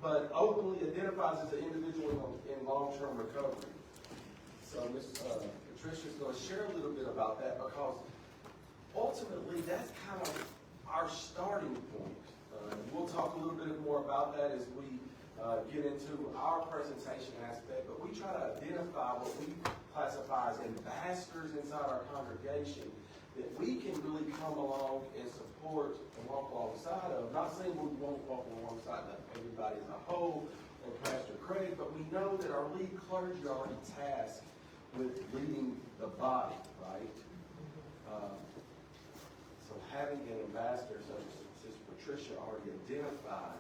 but openly identifies as an individual in long-term recovery. So Ms. Patricia's going to share a little bit about that, because ultimately that's kind of our starting point. We'll talk a little bit more about that as we get into our presentation aspect, but we try to identify what we classify as ambassadors inside our congregation that we can really come along and support and walk alongside of. Not saying we won't walk alongside of everybody as a whole or Pastor Craig, but we know that our lead clergy are already tasked with leading the body, right? So having an ambassador such as Sister Patricia already identified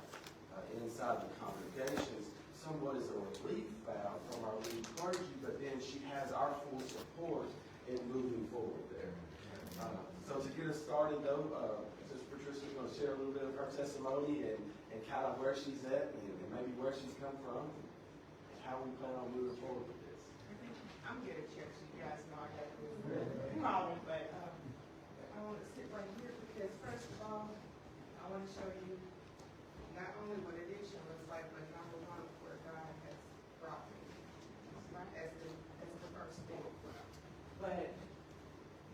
inside the congregations somewhat as a relief valve from our lead clergy, but then she has our full support in moving forward there. So to get us started though, Sister Patricia is going to share a little bit of her testimony and kind of where she's at and maybe where she's come from and how we plan on moving forward with this. I'm good at church, you guys know I got to call me, but I want to sit right here because first of all, I want to show you not only what addiction looks like, but number one, where God has brought me, right, as the first thing. But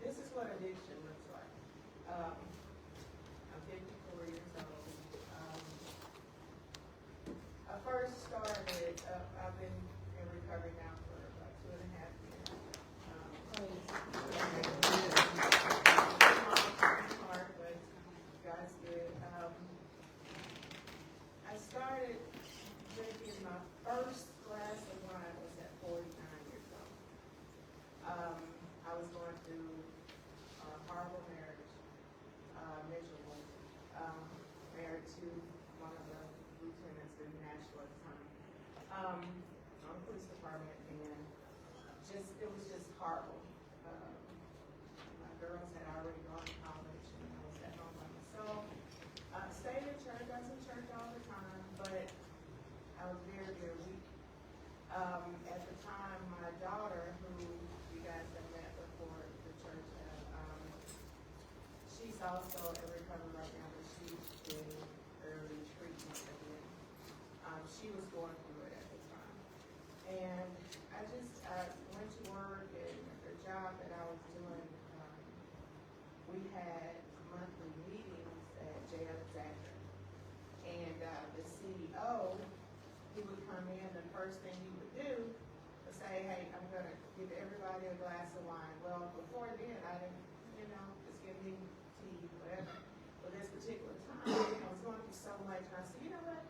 this is what addiction looks like. I'm 54 years old. I first started, I've been in recovery now for about 2.5 years. Hard, but God's good. I started drinking my first glass of wine was at 49 years old. I was going through a horrible marriage, miserable, married to one of the lieutenants in Nashville at the time, on the police department, and it was just horrible. My girls had already gone to college, and I was at home by myself. Stayed in church, I was in church all the time, but I was very, very weak. At the time, my daughter, who you guys have met before the church, she's also in recovery right now, but she's in early treatment again. She was going through it at the time. And I went to work, and the job that I was doing, we had monthly meetings at J. Alexander. And the CEO, he would come in, the first thing he would do was say, hey, I'm going to give everybody a glass of wine. Well, before then, I didn't, just give me tea, whatever. But this particular time, I was going through so much, and I said, you know what?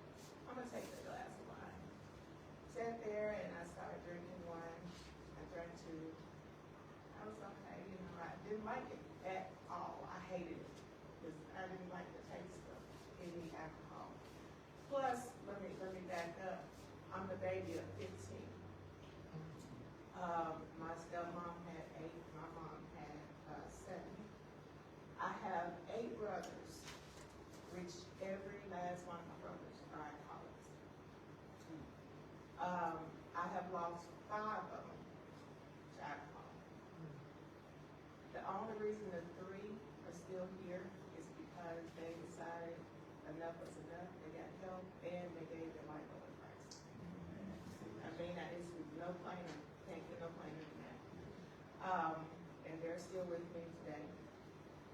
I'm going to take the glass of wine. Sat there, and I started drinking wine. I drank two. I was okay, I didn't like it at all. I hated it because I didn't like the taste of any alcohol. Plus, let me back up. I'm the baby of 15. My stepmom had 8. My mom had 7. I have 8 brothers, which every last one of my brothers are alcoholics. I have lost 5 of them to alcohol. The only reason the 3 are still here is because they decided enough was enough. They got help and they gave their life over to Christ. I mean, it's no plainer. Can't get no plainer than that. And they're still with me today.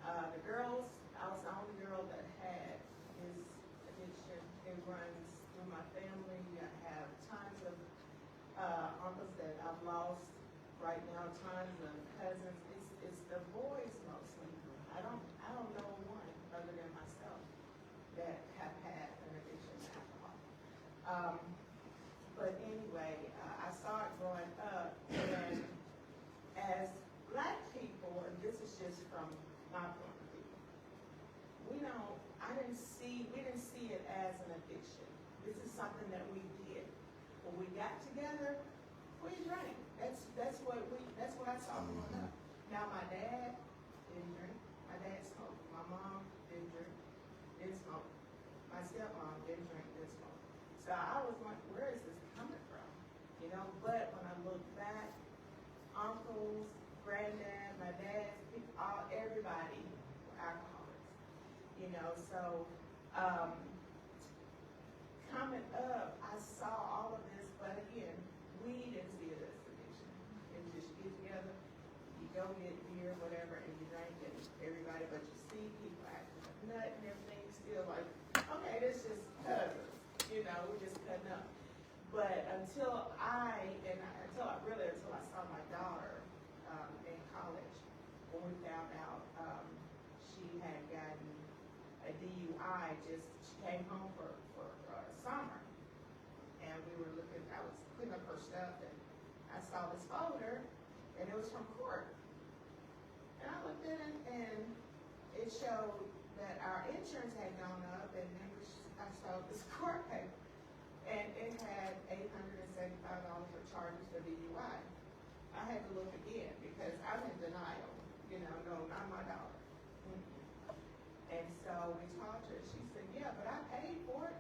The girls, I was the only girl that had this addiction. It runs through my family. I have tons of uncles that I've lost right now, tons of cousins. It's the boys mostly. I don't know one other than myself that have had an addiction to alcohol. But anyway, I started growing up, and as Black people, and this is just from my point of view, we didn't see it as an addiction. This is something that we did. When we got together, we drank. That's what I saw growing up. Now my dad didn't drink. My dad smoked. My mom didn't drink. Didn't smoke. My stepmom didn't drink. Didn't smoke. So I was like, where is this coming from? But when I look back, uncles, granddad, my dad, everybody were alcoholics. So coming up, I saw all of this, but again, we didn't see it as addiction. It just you get together, you go get beer, whatever, and you drink, and everybody, but you see people acting a nut and everything, still like, okay, this is cousins, you know, we're just cutting up. But until I saw my daughter, in college, when we found out, she had gotten a DUI, she came home for summer. And we were looking, I was cleaning up her stuff, and I saw this folder, and it was from court. And I looked at it, and it showed that our insurance had gone up, and then I saw this court paper, and it had $875 for charges for DUI. I had to look again, because I'm in denial, you know, no, not my daughter. And so we talked to her, she said, yeah, but I paid for it,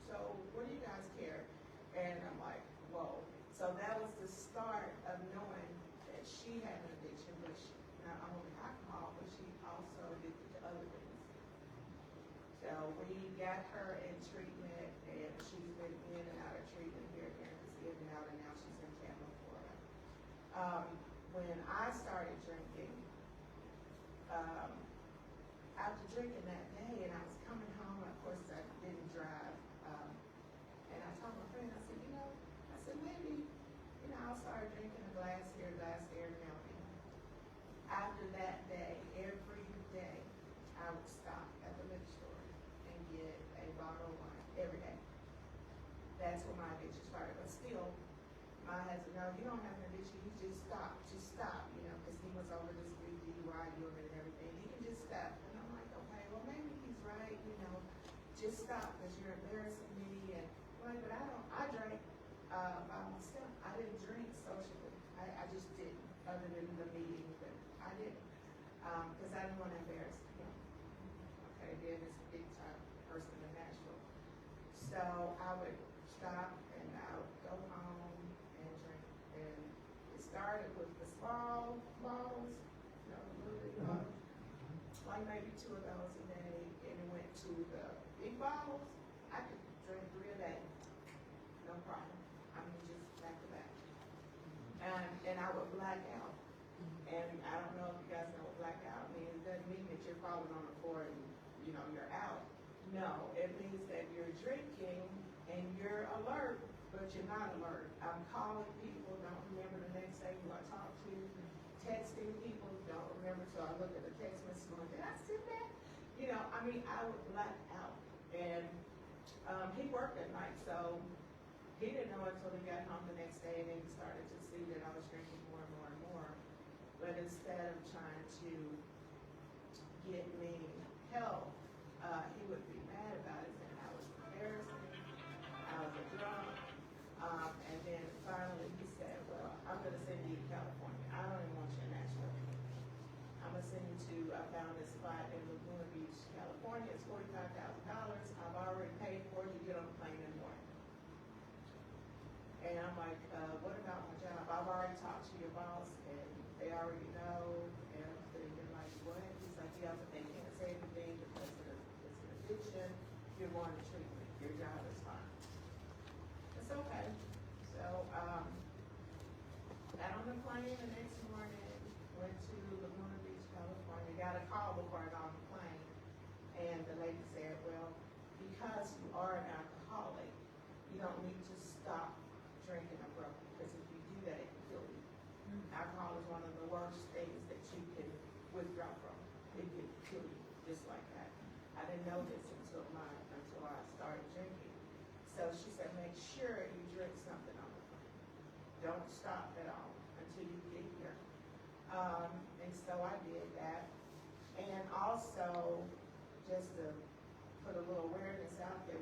so what do you guys care? And I'm like, whoa. So that was the start of knowing that she had an addiction, but she, not only alcohol, but she also addicted to other things. So we got her in treatment, and she's been in and out of treatment here, in and out, and now she's in Tampa, Florida. When I started drinking, after drinking that day, and I was coming home, of course I didn't drive, and I told my friend, I said, maybe, I'll start drinking a glass here, glass there, and helping. After that day, every day, I would stop at the liquor store and get a bottle of wine, every day. That's when my addiction started, but still, my husband, no, you don't have an addiction, you just stop, because he was over this big DUI unit and everything, you can just stop. And I'm like, okay, well, maybe he's right, just stop, because you're embarrassing me, and, but I drank, by myself, I didn't drink socially, I just didn't, other than the meetings, but I didn't, because I didn't want to embarrass him. Okay, then this big time person in Nashville. So I would stop, and I would go home and drink, and it started with the small bottles, little bottles, like maybe 2 of those a day, and it went to the big bottles. I could drink 3 a day, no problem. I mean, just back to back. And I would black out. And I don't know if you guys know what blackout means. It doesn't mean that you're falling on the floor and, you're out. No, it means that you're drinking and you're alert, but you're not alert. I'm calling people, don't remember the next day who I talked to. Texting people, don't remember, so I look at the text message going, did I send that? I would black out. And he worked at night, so he didn't know until he got home the next day, and then he started to see that I was drinking more and more and more. But instead of trying to get me help, he would be mad about it, and I was embarrassing, I was a drunk, and then finally he said, well, I'm gonna send you to California. I don't even want you in Nashville. I'm gonna send you to, I found this spot in Laguna Beach, California. It's $45,000. I've already paid for it. You get on the plane in the morning. And I'm like, what about my job? I've already talked to your boss, and they already know. And they're like, what? He's like, yeah, but they can't say anything because it's an addiction. You're going to treatment. Your job is fine. It's okay. So, got on the plane the next morning, went to Laguna Beach, California, got a call before I got on the plane, and the lady said, well, because you are an alcoholic, you don't need to stop drinking abruptly, because if you do that, it can kill you. Alcohol is one of the worst things that you can withdraw from. It can kill you, just like that. I didn't know this until I started drinking. So she said, make sure you drink something on the plane. Don't stop at all until you get here. And so I did that. And also, just to put a little awareness out there,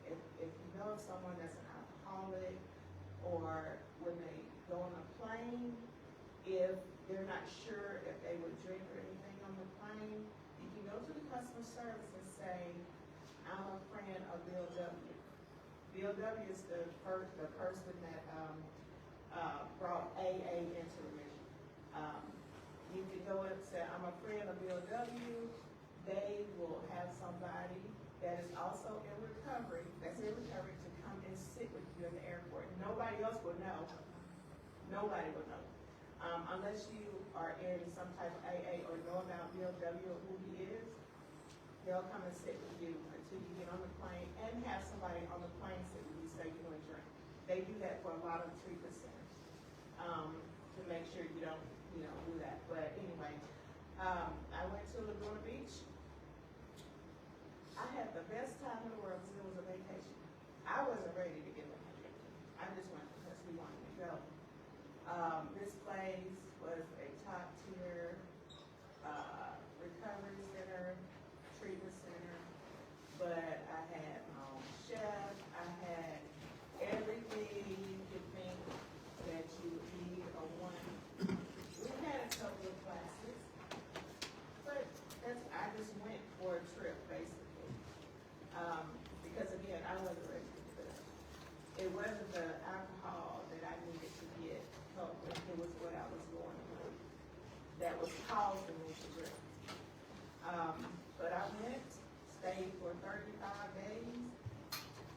if you know someone that's an alcoholic, or when they go on a plane, if they're not sure if they would drink or anything on the plane, you can go to the customer service and say, I'm a friend of Bill W. Bill W. is the person that brought AA into remission. You can go and say, I'm a friend of Bill W. They will have somebody that is also in recovery, that's in recovery, unless you are in some type of AA or know about Bill W. or who he is, they'll come and sit with you until you get on the plane and have somebody on the plane sit with you so you can drink. They do that for a lot of treatment centers, to make sure you don't, do that. But anyway, I went to Laguna Beach. I had the best time in the world because it was a vacation. I wasn't ready to get on my vacation. I just went because we wanted to go. This place was a top tier recovery center, treatment center, but I had my own chef. I had everything you could think that you would need or want. We had a couple of classes, but I just went for a trip basically. Because again, I wasn't ready to do it. It wasn't the alcohol that I needed to get help with. It was what I was going through that was causing me to drink. But I went, stayed for 35 days.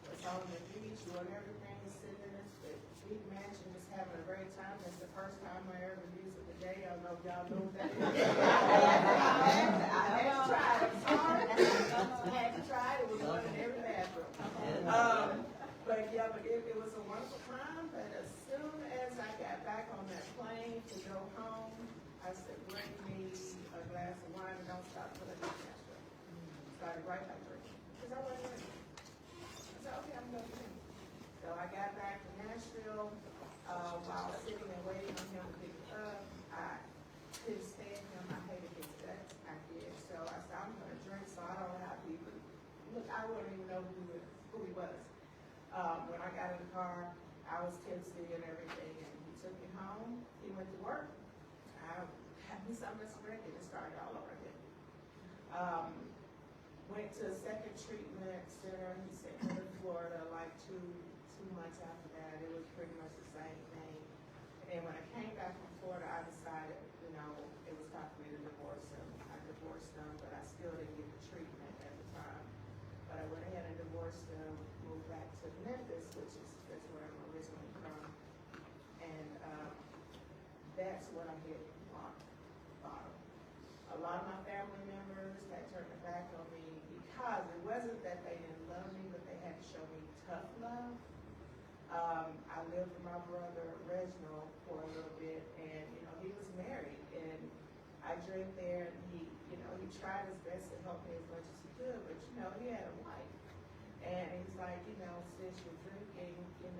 Was on the beach, doing everything, sitting in this big mansion, just having a great time. That's the first time I ever used it today. I don't know if y'all know what that is. I had to try it. I'm sorry. I had to try it. It was one in every bathroom. But yeah, it was a wonderful time. But as soon as I got back on that plane to go home, I said, bring me a glass of wine and don't stop till I get to Nashville. Started right back drinking. Because I wasn't ready. I said, okay, I'm going to drink. So I got back to Nashville, while sitting and waiting on him to pick it up. I couldn't stand him. I hated his guts. I did. So I said, I'm going to drink so I don't have people. Look, I wouldn't even know who he was. When I got in the car, I was tipsy and everything, and he took me home. He went to work. I had me some resurrected and started all over again. Went to a second treatment center. He sent me to Florida like two months after that. It was pretty much the same thing. And when I came back from Florida, I decided, it was time for me to divorce him. I divorced him, but I still didn't get the treatment at the time. But I went ahead and divorced him, moved back to Memphis, that's where I'm originally from. And that's when I hit rock bottom. A lot of my family members had turned their back on me because it wasn't that they didn't love me, but they had to show me tough love. I lived with my brother Reginald for a little bit, and he was married, and I drank there, and he tried his best to help me as much as he could, but he had a wife, and he's like, since you're drinking, and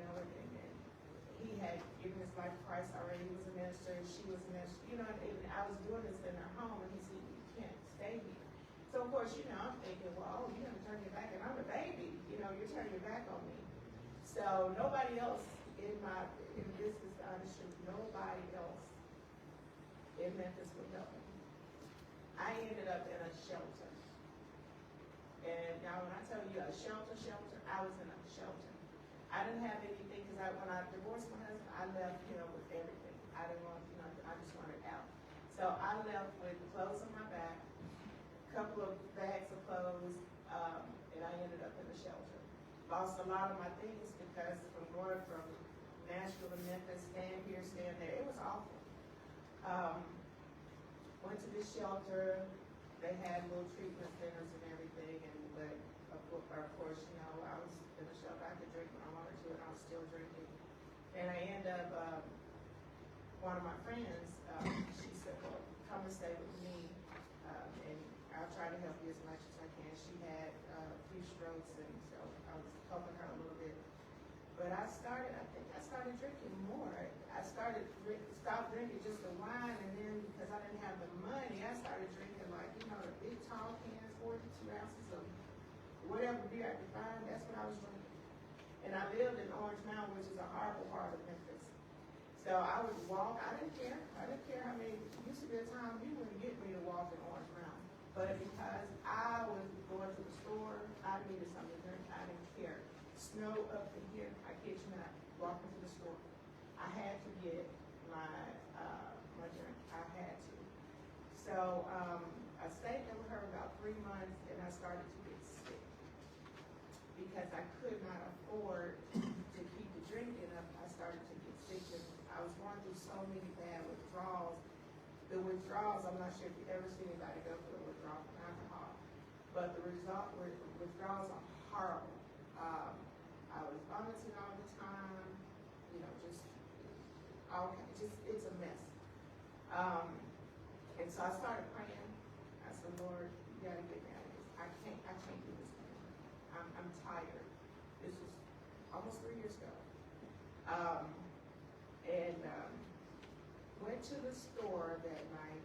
he had given his life to Christ already. He was a minister, she was a minister, and I was doing this in their home, and he said, you can't stay here. So of course, I'm thinking, well, you're gonna turn your back, and I'm a baby, you're turning your back on me. So nobody else in this is the honest truth, nobody else in Memphis would help me. I ended up in a shelter. And now when I tell you a shelter, I was in a shelter. I didn't have anything because when I divorced my husband, I left him with everything. I didn't want, I just wanted out. So I left with clothes on my back, a couple of bags of clothes, and I ended up in a shelter. Lost a lot of my things because from going from Nashville to Memphis, stand here, stand there, it was awful. Went to this shelter. They had little treatment centers and everything, but of course, I was in the shelter. I could drink when I wanted to, and I was still drinking. And I ended up, one of my friends, she said, well, come and stay with me, and I'll try to help you as much as I can. She had a few strokes, and so I was helping her a little bit. But I think I started drinking more. I stopped drinking just the wine, and then because I didn't have the money, I started drinking like, the big tall cans, 42 ounces of whatever beer I could find. That's what I was drinking. And I lived in Orange Mountain, which is a horrible part of Memphis. So I would walk, I didn't care how many, it used to be a time you wouldn't get me to walk in Orange Mountain. But because I was going to the store, I needed something to drink, I didn't care. Snow up in here, I kid you not, walking to the store. I had to get my drink, I had to. So I stayed there with her about 3 months, and I started to get sick. Because I could not afford to keep the drinking up, I started to get sick. And I was going through so many bad withdrawals withdrawals, I'm not sure if you've ever seen anybody go through a withdrawal from alcohol, but the withdrawals are horrible. I was vomiting all the time, you know, just it's a mess. And so I started praying. I said, Lord, you gotta get me out of this. I can't do this anymore. I'm tired. This was almost 3 years ago. Went to the store that night,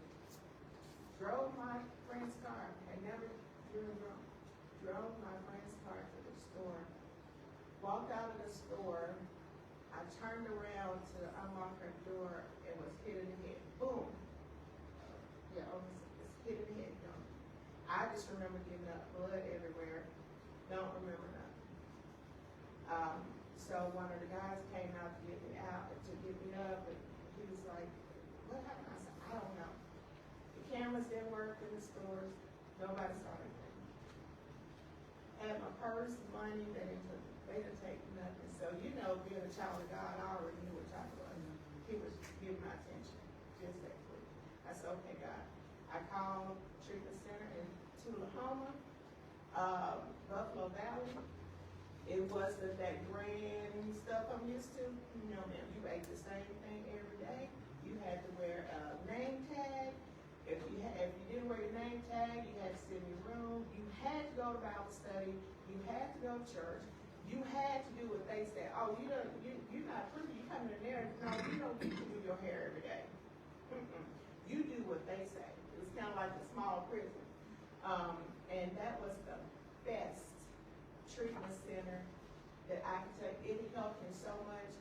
drove my friend's car, had never driven drunk, drove my friend's car to the store, walked out of the store, I turned around to unlock her door and was hit in the head. Boom. Yeah, it's hit in the head. No. I just remember getting up, blood everywhere. Don't remember nothing. So one of the guys came out to get me up, and he was like, what happened? I said, I don't know. The cameras didn't work in the stores. Nobody saw anything. Had my purse, money, they didn't take nothing. So, you know, being a child of God, I already knew what type of he was giving my attention. Just that quick. I said, okay, God. I called treatment center in Tullahoma, Buffalo Valley. It wasn't that grand stuff I'm used to. No, ma'am, you ate the same thing every day. You had to wear a name tag. If you didn't wear your name tag, you had to sit in your room. You had to go to Bible study. You had to go to church. You had to do what they said. Oh, you're not pretty. You come in there. No, you don't get to do your hair every day. You do what they say. It was kind of like a small prison. And that was the best treatment center that I could take. It helped me so much.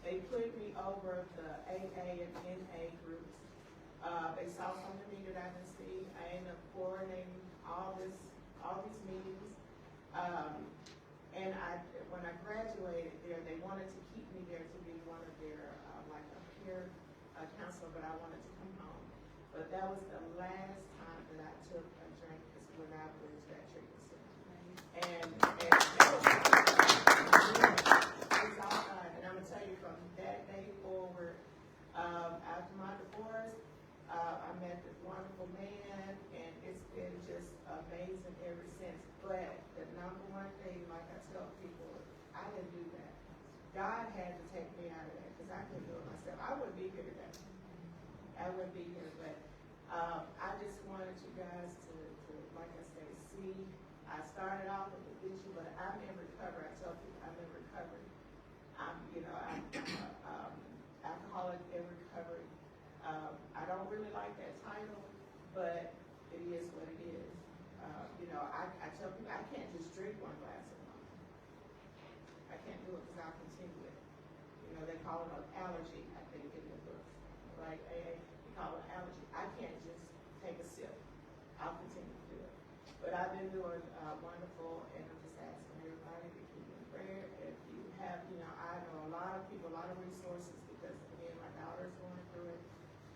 They put me over the AA and NA groups. They saw something in me that I didn't see. I ended up coordinating all these meetings. And when I graduated there, they wanted to keep me there to be one of their, like a peer counselor, but I wanted to come home. But that was the last time that I took a drink, is when I went to that treatment center. And it's all fine. And I'm gonna tell you, from that day forward, after my divorce, I met this wonderful man, and it's been just amazing ever since. But the number one thing, like I tell people, I didn't do that. God had to take me out of that, because I couldn't do it myself. I wouldn't be here today. I wouldn't be here, but I just wanted you guys to, like I say, see. I started off with the issue, but I'm in recovery. I tell people I'm in recovery. I'm alcoholic in recovery. I don't really like that title, but it is what it is. I tell people I can't just drink one glass of wine. I can't do it because I'll continue it. They call it an allergy, I think, in the books. Right? They call it an allergy. I can't just take a sip. I'll continue to do it. But I've been doing wonderful, and I'm just asking everybody to keep in prayer. If you have, I know a lot of people, a lot of resources, because again, my daughter's going through it.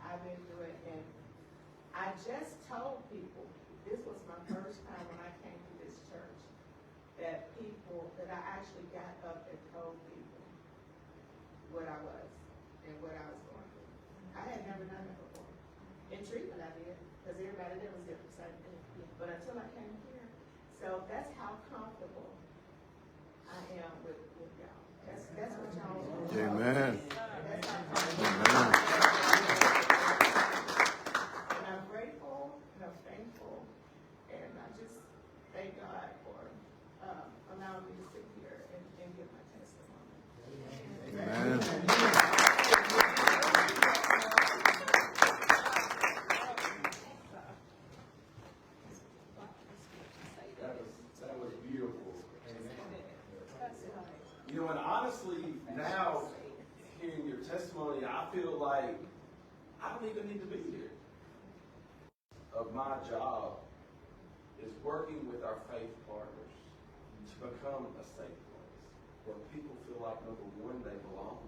I've been through it, and I just told people, this was my first time when I came to this church, that I actually got up and told people what I was and what I was going through. I had never done that before. In treatment I did, because everybody there was different, same thing. But until I came here, so that's how comfortable I am with y'all. That's what y'all do. Amen. That's how comfortable. Amen. And I'm grateful, and I'm thankful, and I just thank God for allowing me to sit here and give my testimony. Amen. That was beautiful. And honestly, now hearing your testimony, I feel like I don't even need to be here. Of my job is working with our faith partners to become a safe place where people feel like, number one, they belong.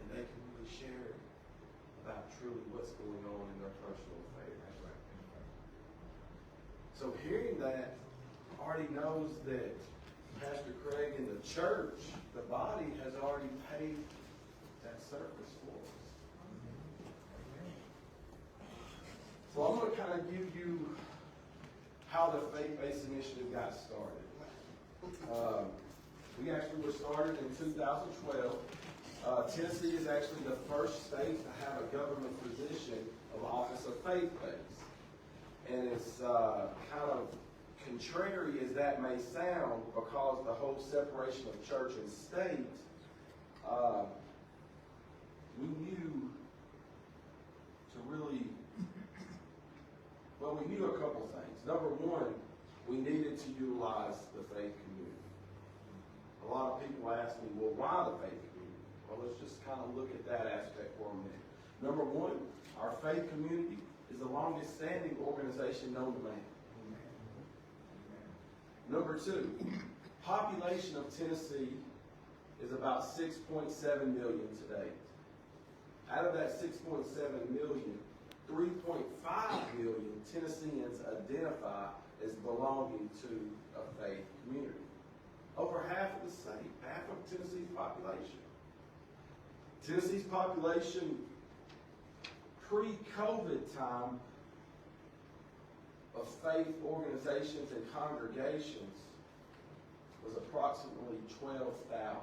And they can really share about truly what's going on in their personal affairs. So hearing that, already knows that Pastor Craig and the church, the body, has already paid that that surface for us. So I'm going to kind of give you how the faith-based initiative got started. We actually were started in 2012. Tennessee is actually the first state to have a government position of office of faith-based. And it's kind of contrary as that may sound, because the whole separation of church and state, we knew to really, well, we knew a couple things. Number one, we needed to utilize the faith community. A lot of people ask me, well, why the faith community? Well, let's just kind of look at that aspect for a minute. Number one, our faith community is the longest standing organization known to man. Number two, population of Tennessee is about 6.7 million today. Out of that 6.7 million, 3.5 million Tennesseans identify as belonging to a faith community. Over half of the state, half of Tennessee's population. Tennessee's population pre-COVID time of faith organizations and congregations was approximately 12,000.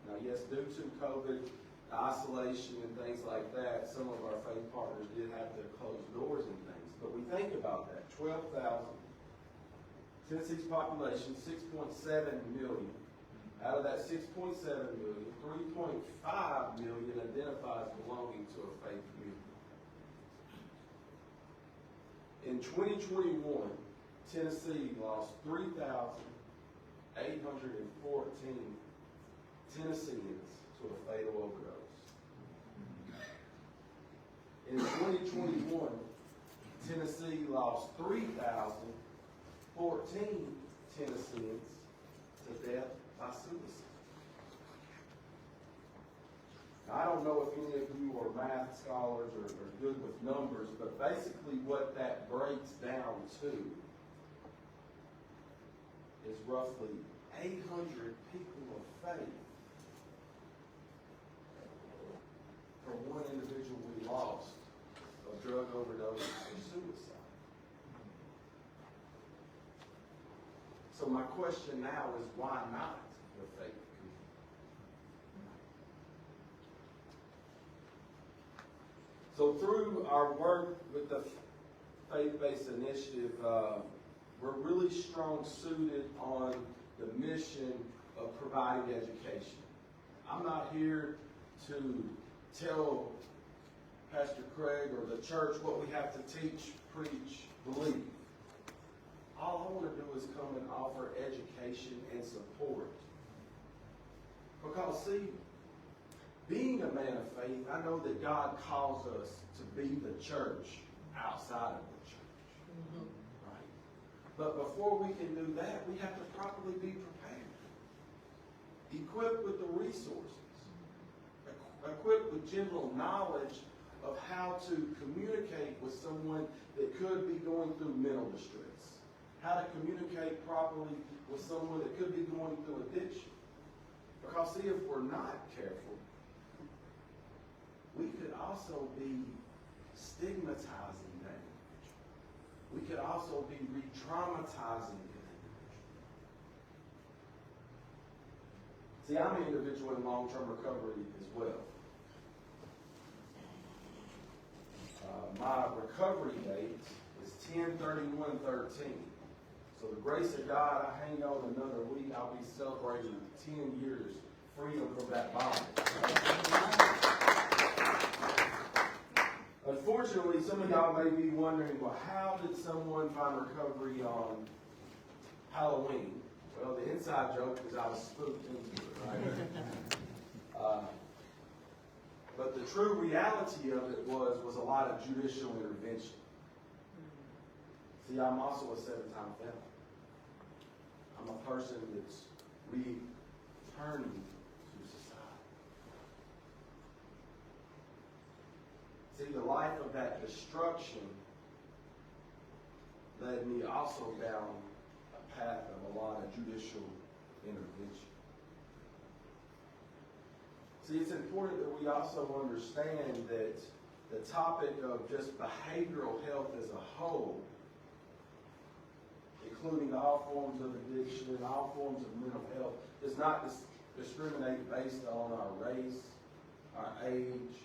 Now, yes, due to COVID, isolation and things like that, some of our faith partners did have to close doors and things. But we think about that, 12,000. Tennessee's population, 6.7 million. Out of that 6.7 million, 3.5 million identifies belonging to a faith community. In 2021, Tennessee lost 3,814 Tennesseans to a fatal overdose. In 2021, Tennessee lost 3,014 Tennesseans to death by suicide. Now, I don't know if any of you are math scholars or good with numbers, but basically what that breaks down to is roughly 800 people of faith for one individual we lost of drug overdose or suicide. So my question now is, why not the faith community? So through our work with the faith-based initiative, we're really strong suited on the mission of providing education. I'm not here to tell Pastor Craig or the church what we have to teach, preach, believe. All I want to do is come and offer education and support. Because, see, being a man of faith, I know that God calls us to be the church outside of the church. Mm-hmm. Right? But before we can do that, we have to properly be prepared. Equipped with the resources. Equipped with general knowledge of how to communicate with someone that could be going through mental distress. How to communicate properly with someone that could be going through addiction. Because, see, if we're not careful, we could also be stigmatizing that individual. We could also be re-traumatizing that individual. See, I'm an individual in long-term recovery as well. My recovery date is 10/31/13. So the grace of God, I hang on another week, I'll be celebrating 10 years freedom from that bondage. Unfortunately, some of y'all may be wondering, well, how did someone find recovery on Halloween? Well, the inside joke is I was spooked into it, right? But the true reality of it was a lot of judicial intervention. See, I'm also a 7-time felon. I'm a person that's returning to society. See, the life of that destruction led me also down a path of a lot of judicial intervention. See, it's important that we also understand that the topic of just behavioral health as a whole, including all forms of addiction and all forms of mental health, does not discriminate based on our race, our age,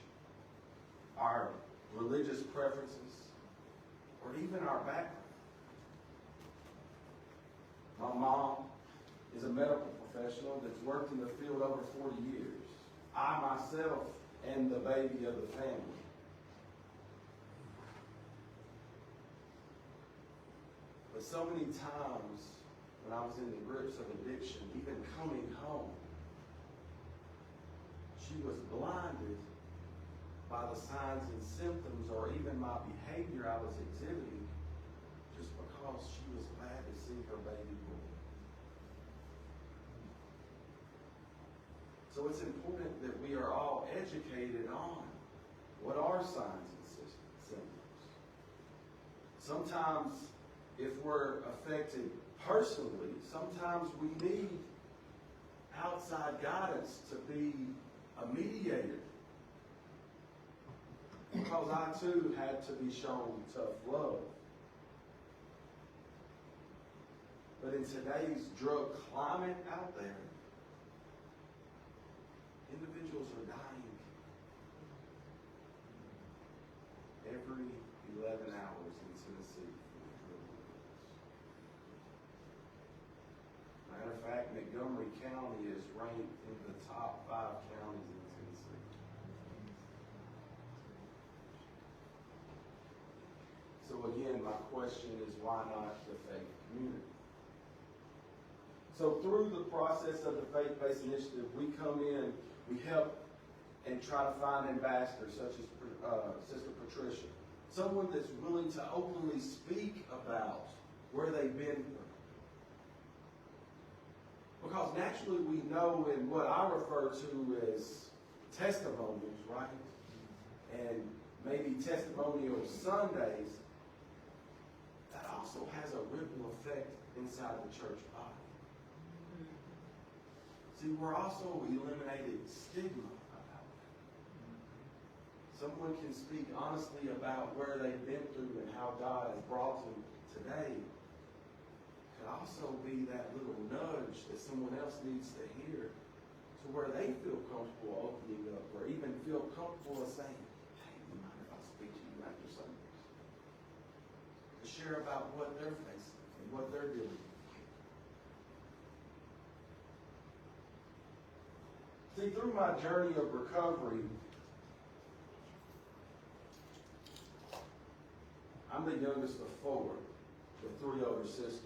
our religious preferences, or even our background. My mom is a medical professional that's worked in the field over 40 years. I myself am the baby of the family. But so many times when I was in the grips of addiction, even coming home, she was blinded by the signs and symptoms or even my behavior I was exhibiting just because she was glad to see her baby boy. So it's important that we are all educated on what are signs and symptoms. Sometimes, if we're affected personally, sometimes we need outside guidance to be a mediator. Because I too had to be shown tough love. But in today's drug climate out there, individuals are dying every 11 hours in Tennessee from drug overdose. Matter of fact, Montgomery County is ranked in the top 5 counties in Tennessee. So again, my question is, why not the faith community? So through the process of the faith-based initiative, we come in, we help and try to find ambassadors such as Sister Patricia, someone that's willing to openly speak about where they've been through. Because naturally we know in what I refer to as testimonials, right? And maybe testimonial Sundays, that also has a ripple effect inside the church body. See, we're also eliminating stigma about it. Someone can speak honestly about where they've been through and how God has brought them today. Could also be that little nudge that someone else needs to hear to where they feel comfortable opening up or even feel comfortable saying, hey, you mind if I speak to you after Sundays? To share about what they're facing and what they're dealing with. See, through my journey of recovery, I'm the youngest of 4 with 3 older sisters.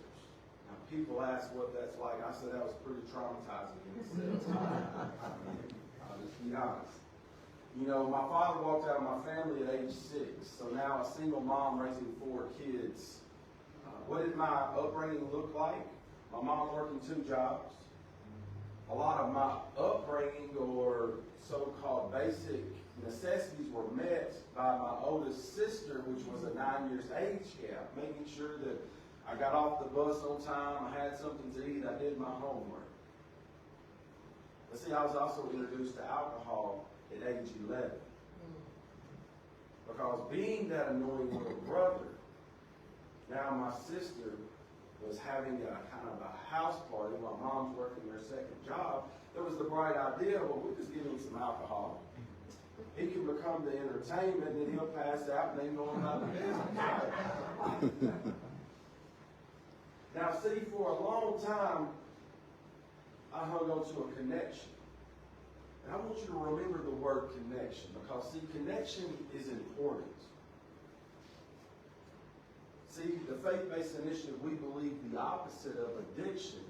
Now, people ask what that's like. I said that was pretty traumatizing in itself. I'll just be honest. You know, my father walked out of my family at age 6, so now a single mom raising 4 kids. What did my upbringing look like? My mom working 2 jobs. A lot of my upbringing or so-called basic necessities were met by my oldest sister, which was a 9 years age gap, making sure that I got off the bus on time, I had something to eat, I did my homework. But see, I was also introduced to alcohol at age 11. Because being that annoying little brother, now my sister was having a kind of a house party while mom's working her second job. There was the bright idea, well, we just give him some alcohol. He can become the entertainment, and then he'll pass out and then go on about the business. Now, see, for a long time, I hung on to a connection. And I want you to remember the word connection, because, see, connection is important. See, the faith-based initiative, we believe the opposite of addiction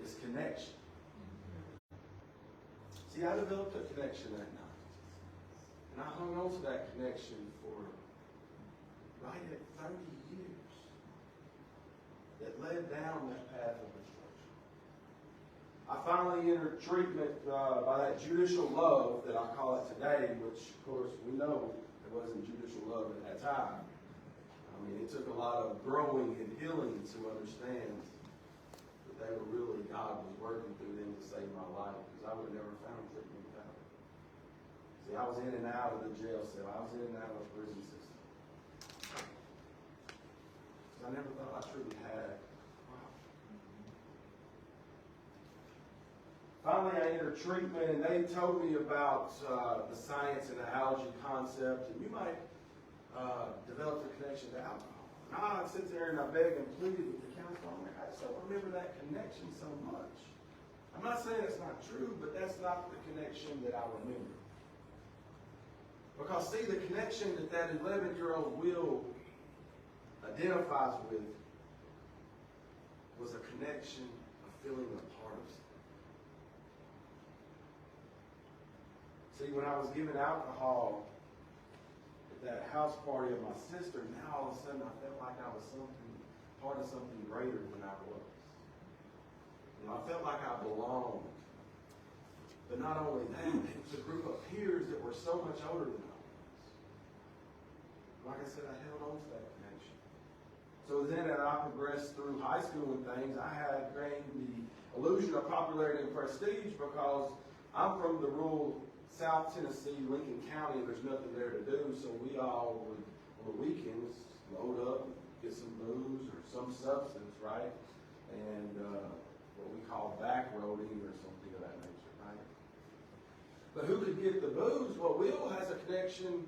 is connection. See, I developed a connection that night. And I hung on to that connection for right at 30 years. That led down that path of destruction. I finally entered treatment by that judicial love that I call it today, which, of course, we know it wasn't judicial love at that time. I mean, it took a lot of growing and healing to understand that they were really, God was working through them to save my life, because I would have never found treatment without See, I was in and out of the jail cell. I was in and out of the prison system. I never thought I truly had. Finally, I entered treatment, and they told me about the science and the allergy concept, and you might develop a connection to alcohol. And I sit there and I beg and plead with the counselor. I'm like, I just don't remember that connection so much. I'm not saying it's not true, but that's not the connection that I remember. Because see, the connection that that 11-year-old Will identifies with was a connection, a feeling of part of something. See, when I was given alcohol at that house party of my sister, now all of a sudden I felt like I was part of something greater than I was. You know, I felt like I belonged. But not only that, it was a group of peers that were so much older than I was. Like I said, I held on to that connection. So then as I progressed through high school and things, I had gained the illusion of popularity and prestige because I'm from the rural South Tennessee, Lincoln County, and there's nothing there to do, so we all would, on the weekends, load up, get some booze or some substance, right? And what we call backroading or something of that nature, right? But who could get the booze? Well, Will has a connection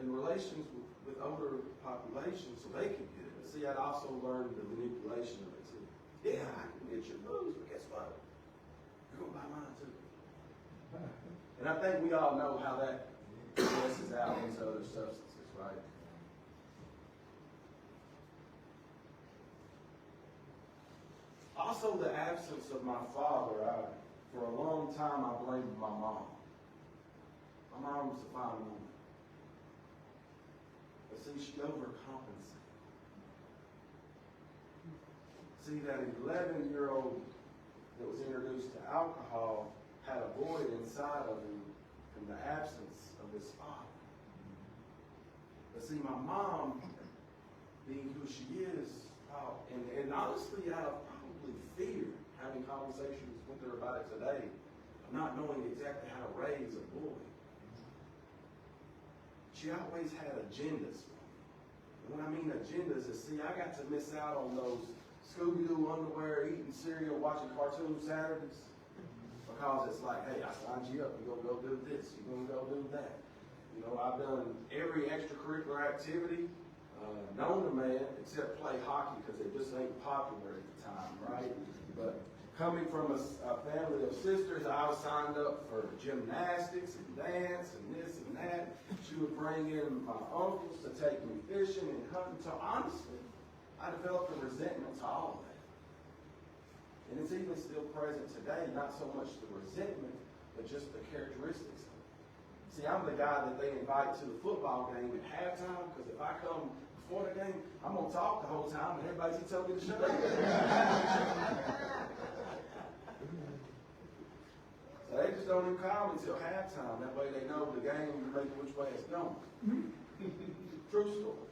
in relations with older populations, so they could get it. But see, I'd also learned the manipulation of it too. Yeah, I can get your booze, but guess what? You're going to buy mine too. And I think we all know how that messes out into other substances, right? Also, the absence of my father. For a long time, I blamed my mom. My mom was a fine woman. But see, she overcompensated. See, that 11-year-old that was introduced to alcohol had a void inside of him from the absence of his father. But see, my mom, being who she is, and honestly out of probably fear, having conversations with her about it today, of not knowing exactly how to raise a boy, she always had agendas. And when I mean agendas is, see, I got to miss out on those Scooby-Doo underwear, eating cereal, watching cartoon Saturdays. Because it's like, hey, I signed you up. You're going to go do this. You're going to go do that. You know, I've done every extracurricular activity known to man except play hockey because it just ain't popular at the time, right? But coming from a family of sisters, I was signed up for gymnastics and dance and this and that. She would bring in my uncles to take me fishing and hunting. So honestly, I developed a resentment to all of that. And it's even still present today, not so much the resentment, but just the characteristics of it. See, I'm the guy that they invite to the football game at halftime, because if I come before the game, I'm going to talk the whole time, and everybody keeps telling me to shut up. So they just don't even call me till halftime. That way they know the game, maybe which way it's going. True story.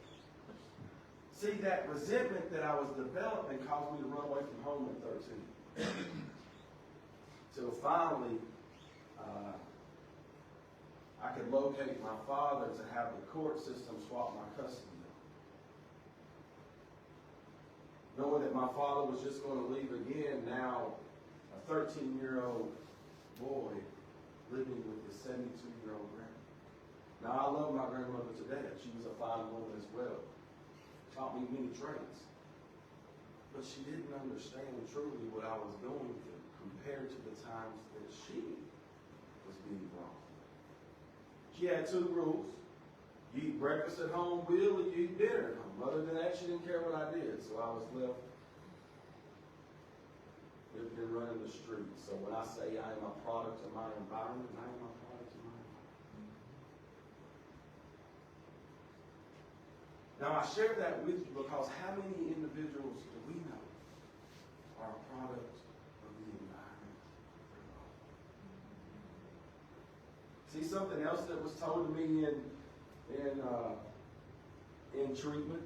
See, that resentment that I was developing caused me to run away from home at 13. Till finally, I could locate my father to have the court system swap my custody. Knowing that my father was just going to leave again, now a 13-year-old boy living with his 72-year-old grandmother. Now, I love my grandmother to death. She was a fine woman as well. Taught me many traits. But she didn't understand truly what I was going through compared to the times that she was being wrong. She had two rules. You eat breakfast at home, Will, and you eat dinner at home. Other than that, she didn't care what I did. So I was left living and running the streets. So when I say I am a product of my environment, I am a product of my environment. Now, I share that with you because how many individuals do we know are a product of the environment? See, something else that was told to me in treatment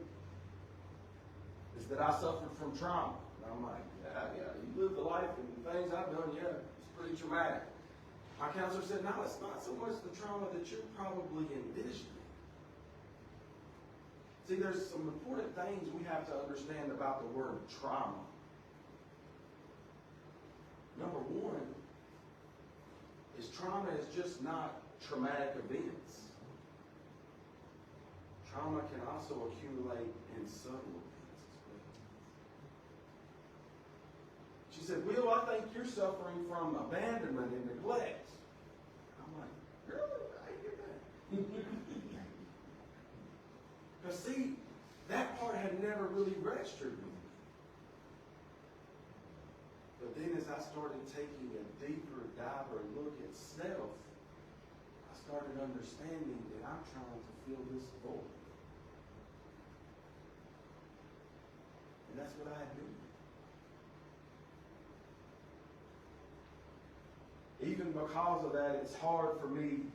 is that I suffered from trauma. And I'm like, yeah, you live the life and the things I've done, yeah, it's pretty traumatic. My counselor said, no, it's not so much the trauma that you're probably envisioning. See, there's some important things we have to understand about the word trauma. Number one is trauma is just not traumatic events. Trauma can also accumulate in subtle events as well. She said, Will, I think you're suffering from abandonment and neglect. I'm like, really? I get that. Because see, that part had never really registered with me. But then as I started taking a deeper diver look at self, I started understanding that I'm trying to fill this void. And that's what I had been. Even because of that, it's hard for me,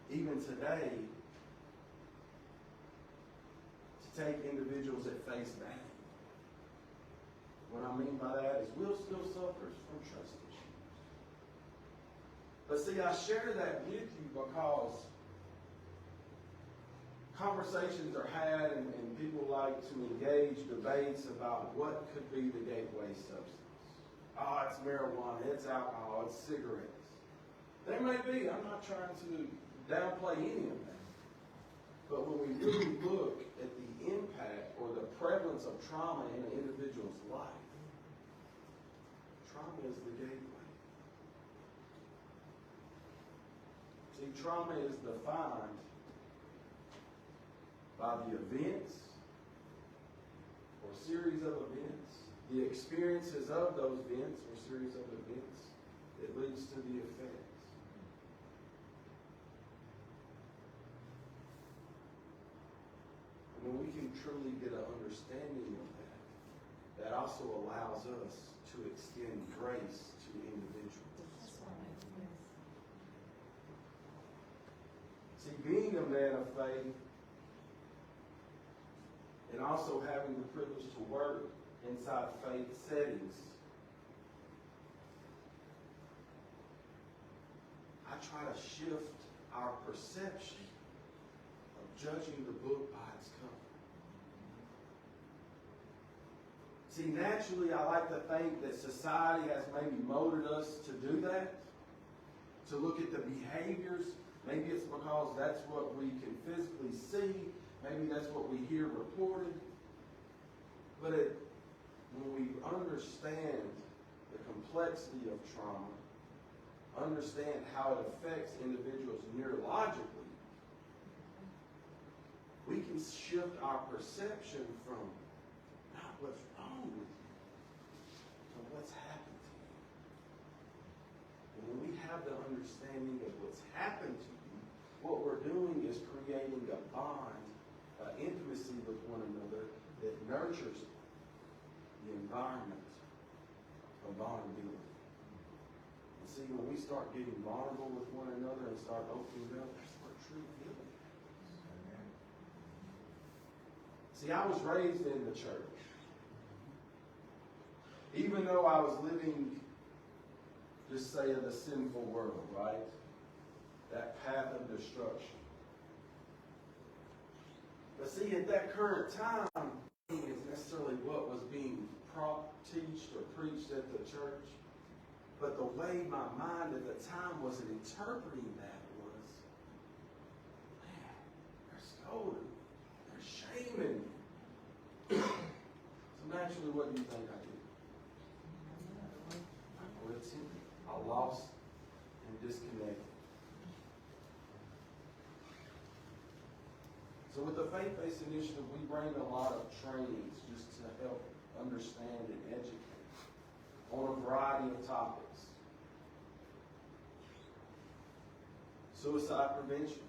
even today, to take individuals at face value. What I mean by that is Will still suffers from trust issues. But see, I share that with you because conversations are had and people like to engage debates about what could be the gateway substance. Oh, it's marijuana, it's alcohol, it's cigarettes. They may be. I'm not trying to downplay any of that. But when we really look at the impact or the prevalence of trauma in an individual's life, trauma is the gateway. See, trauma is defined by the events or series of events, the experiences of those events or series of events that leads to the effects. And when we can truly get an understanding of that, that also allows us to extend grace to individuals. See, being a man of faith and also having the privilege to work inside faith settings, I try to shift our perception of judging the book by its cover. See, naturally, I like to think that society has maybe molded us to do that, to look at the behaviors. Maybe it's because that's what we can physically see. Maybe that's what we hear reported. But when we understand the complexity of trauma, understand how it affects individuals neurologically, we can shift our perception from not what's wrong with you to what's happened to you. And when we have the understanding of what's happened to you, what we're doing is creating a bond, intimacy with one another that nurtures the environment of vulnerability. And see, when we start getting vulnerable with one another and start opening up, that's where true healing happens. See, I was raised in the church. Even though I was living, just say, in the sinful world, right? That path of destruction. But see, at that current time, is necessarily what was being taught or preached at the church. But the way my mind at the time was interpreting that was, man, they're scolding me. They're shaming me. So naturally, what do you think I did? I quit sinning. I lost and disconnected. So with the Faith-Based Initiative, we bring a lot of trainings just to help understand and educate on a variety of topics. Suicide prevention.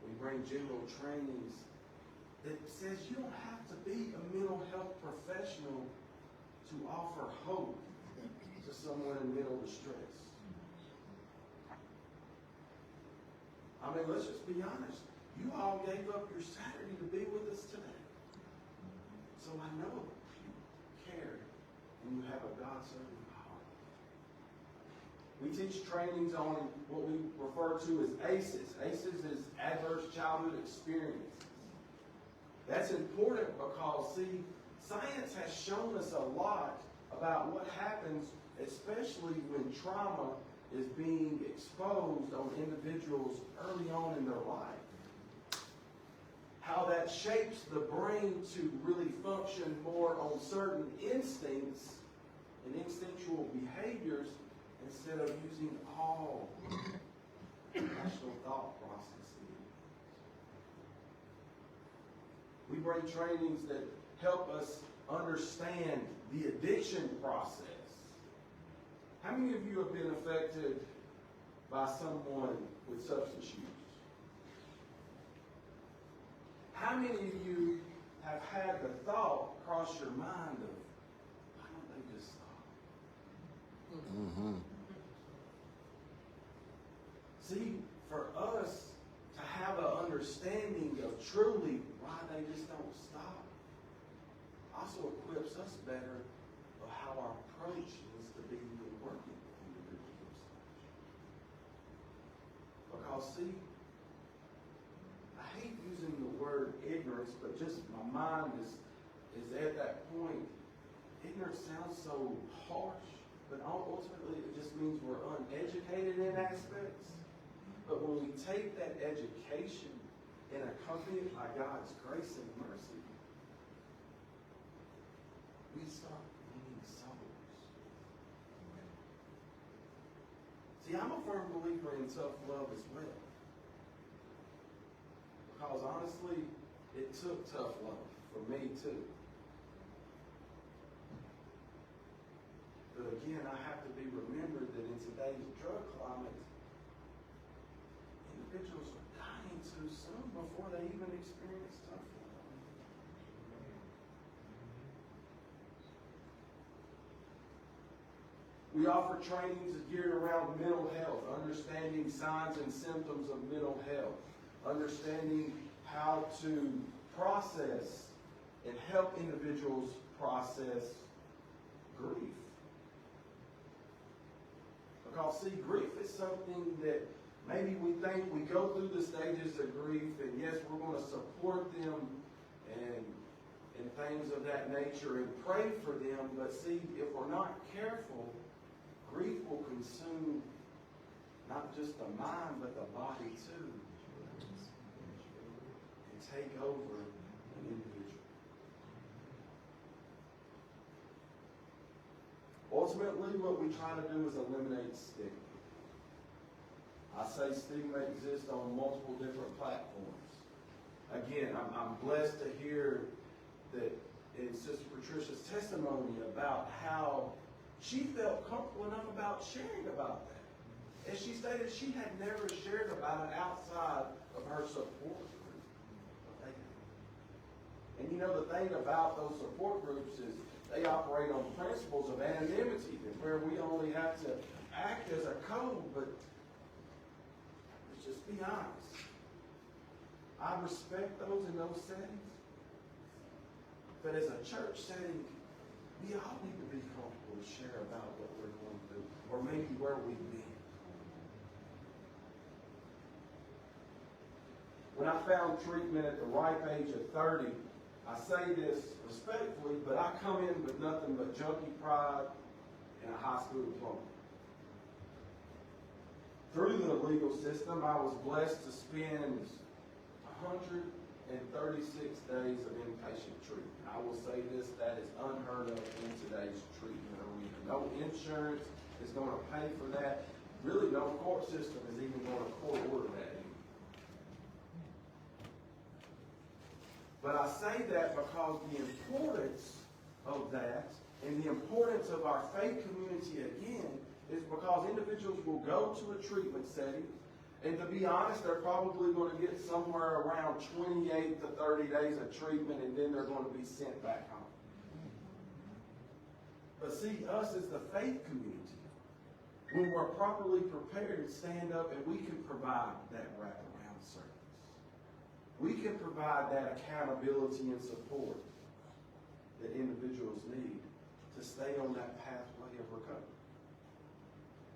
We bring general trainings that says you don't have to be a mental health professional to offer hope to someone in mental distress. I mean, let's just be honest. You all gave up your Saturday to be with us today. So I know you care and you have a God-serving heart. We teach trainings on what we refer to as ACEs. ACEs is Adverse Childhood Experiences. That's important because, see, science has shown us a lot about what happens, especially when trauma is being exposed on individuals early on in their life. How that shapes the brain to really function more on certain instincts and instinctual behaviors instead of using all rational thought processes. We bring trainings that help us understand the addiction process. How many of you have been affected by someone with substance use? How many of you have had the thought cross your mind of, why don't they just stop? Mm-hmm. See, for us to have an understanding of truly why they just don't stop, also equips us better of how our approach needs to be when working with individuals. Because see, I hate using the word ignorance, but just my mind is at that point. Ignorance sounds so harsh, but ultimately it just means we're uneducated in aspects. But when we take that education and accompany it by God's grace and mercy, we start winning souls. See, I'm a firm believer in tough love as well. Because honestly, it took tough love for me too. But again, I have to be remembered that in today's drug climate, individuals are dying too soon before they even experience tough love. We offer trainings geared around mental health, understanding signs and symptoms of mental health, understanding how to process and help individuals process grief. Because, see, grief is something that maybe we think we go through the stages of grief, and yes, we're going to support them and things of that nature and pray for them. But see, if we're not careful, grief will consume not just the mind, but the body too, and take over an individual. Ultimately, what we try to do is eliminate stigma. I say stigma exists on multiple different platforms. Again, I'm blessed to hear that in Sister Patricia's testimony about how she felt comfortable enough about sharing about that. As she stated, she had never shared about it outside of her support group. And you know, the thing about those support groups is they operate on principles of anonymity, where we only have to act as a code, but let's just be honest. I respect those in those settings, but as a church setting, we all need to be comfortable to share about what we're going through, or maybe where we've been. When I found treatment at the ripe age of 30, I say this respectfully, but I come in with nothing but junkie pride and a high school diploma. Through the legal system, I was blessed to spend 136 days of inpatient treatment. I will say this, that is unheard of in today's treatment arena. No insurance is going to pay for that. Really, no court system is even going to court order that anymore. But I say that because the importance of that and the importance of our faith community again is because individuals will go to a treatment setting, and to be honest, they're probably going to get somewhere around 28 to 30 days of treatment, and then they're going to be sent back home. But see, us as the faith community, when we're properly prepared, stand up and we can provide that wraparound service. We can provide that accountability and support that individuals need to stay on that pathway of recovery.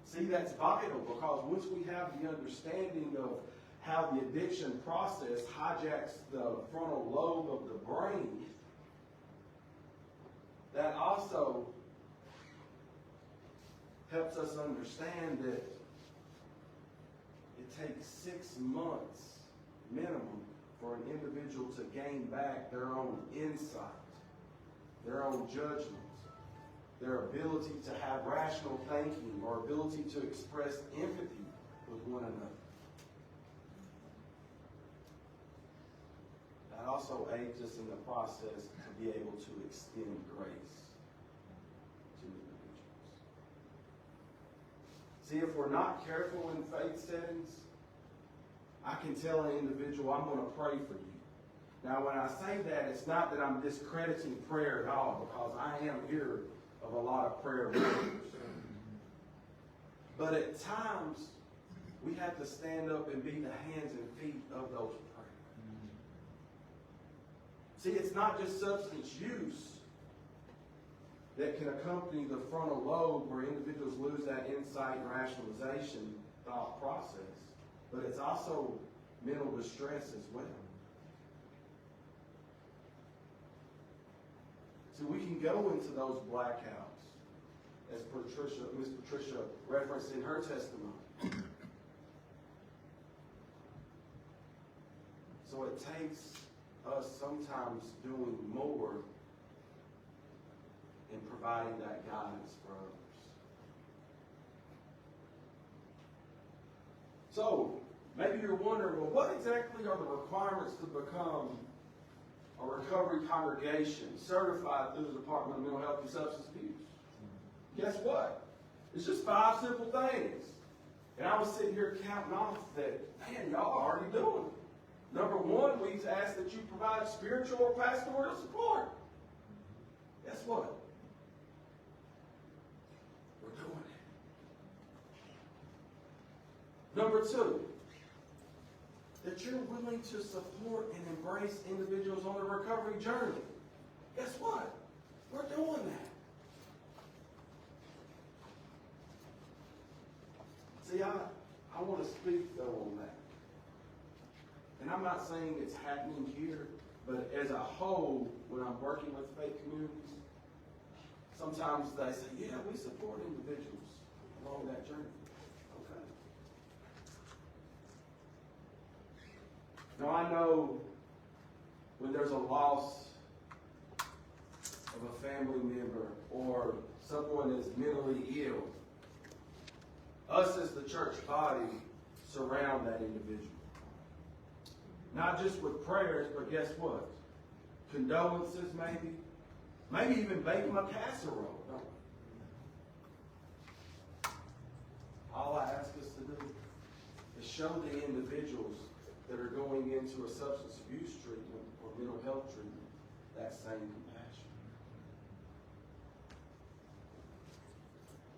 See, that's vital because once we have the understanding of how the addiction process hijacks the frontal lobe of the brain, that also helps us understand that it takes 6 months minimum for an individual to gain back their own insight, their own judgment, their ability to have rational thinking or ability to express empathy with one another. That also aids us in the process to be able to extend grace to individuals. See, if we're not careful in faith settings, I can tell an individual, I'm going to pray for you. Now, when I say that, it's not that I'm discrediting prayer at all, because I am here of a lot of prayer warriors. But at times, we have to stand up and be the hands and feet of those prayers. See, it's not just substance use that can accompany the frontal lobe where individuals lose that insight and rationalization thought process, but it's also mental distress as well. So we can go into those blackouts, as Miss Patricia referenced in her testimony. So it takes us sometimes doing more in providing that guidance for others. So maybe you're wondering, well, what exactly are the requirements to become a recovery congregation certified through the Department of Mental Health and Substance Abuse? Guess what? It's just 5 simple things. And I was sitting here counting off that, man, y'all are already doing it. Number 1, we ask that you provide spiritual or pastoral support. Guess what? We're doing it. Number 2, that you're willing to support and embrace individuals on the recovery journey. Guess what? We're doing that. See, I want to speak, though, on that. And I'm not saying it's happening here, but as a whole, when I'm working with faith communities, sometimes they say, yeah, we support individuals along that journey. Okay. Now, I know when there's a loss of a family member or someone is mentally ill, us as the church body surround that individual. Not just with prayers, but guess what? Condolences, maybe. Maybe even bake them a casserole, don't we? All I ask us to do is show the individuals that are going into a substance abuse treatment or mental health treatment that same compassion.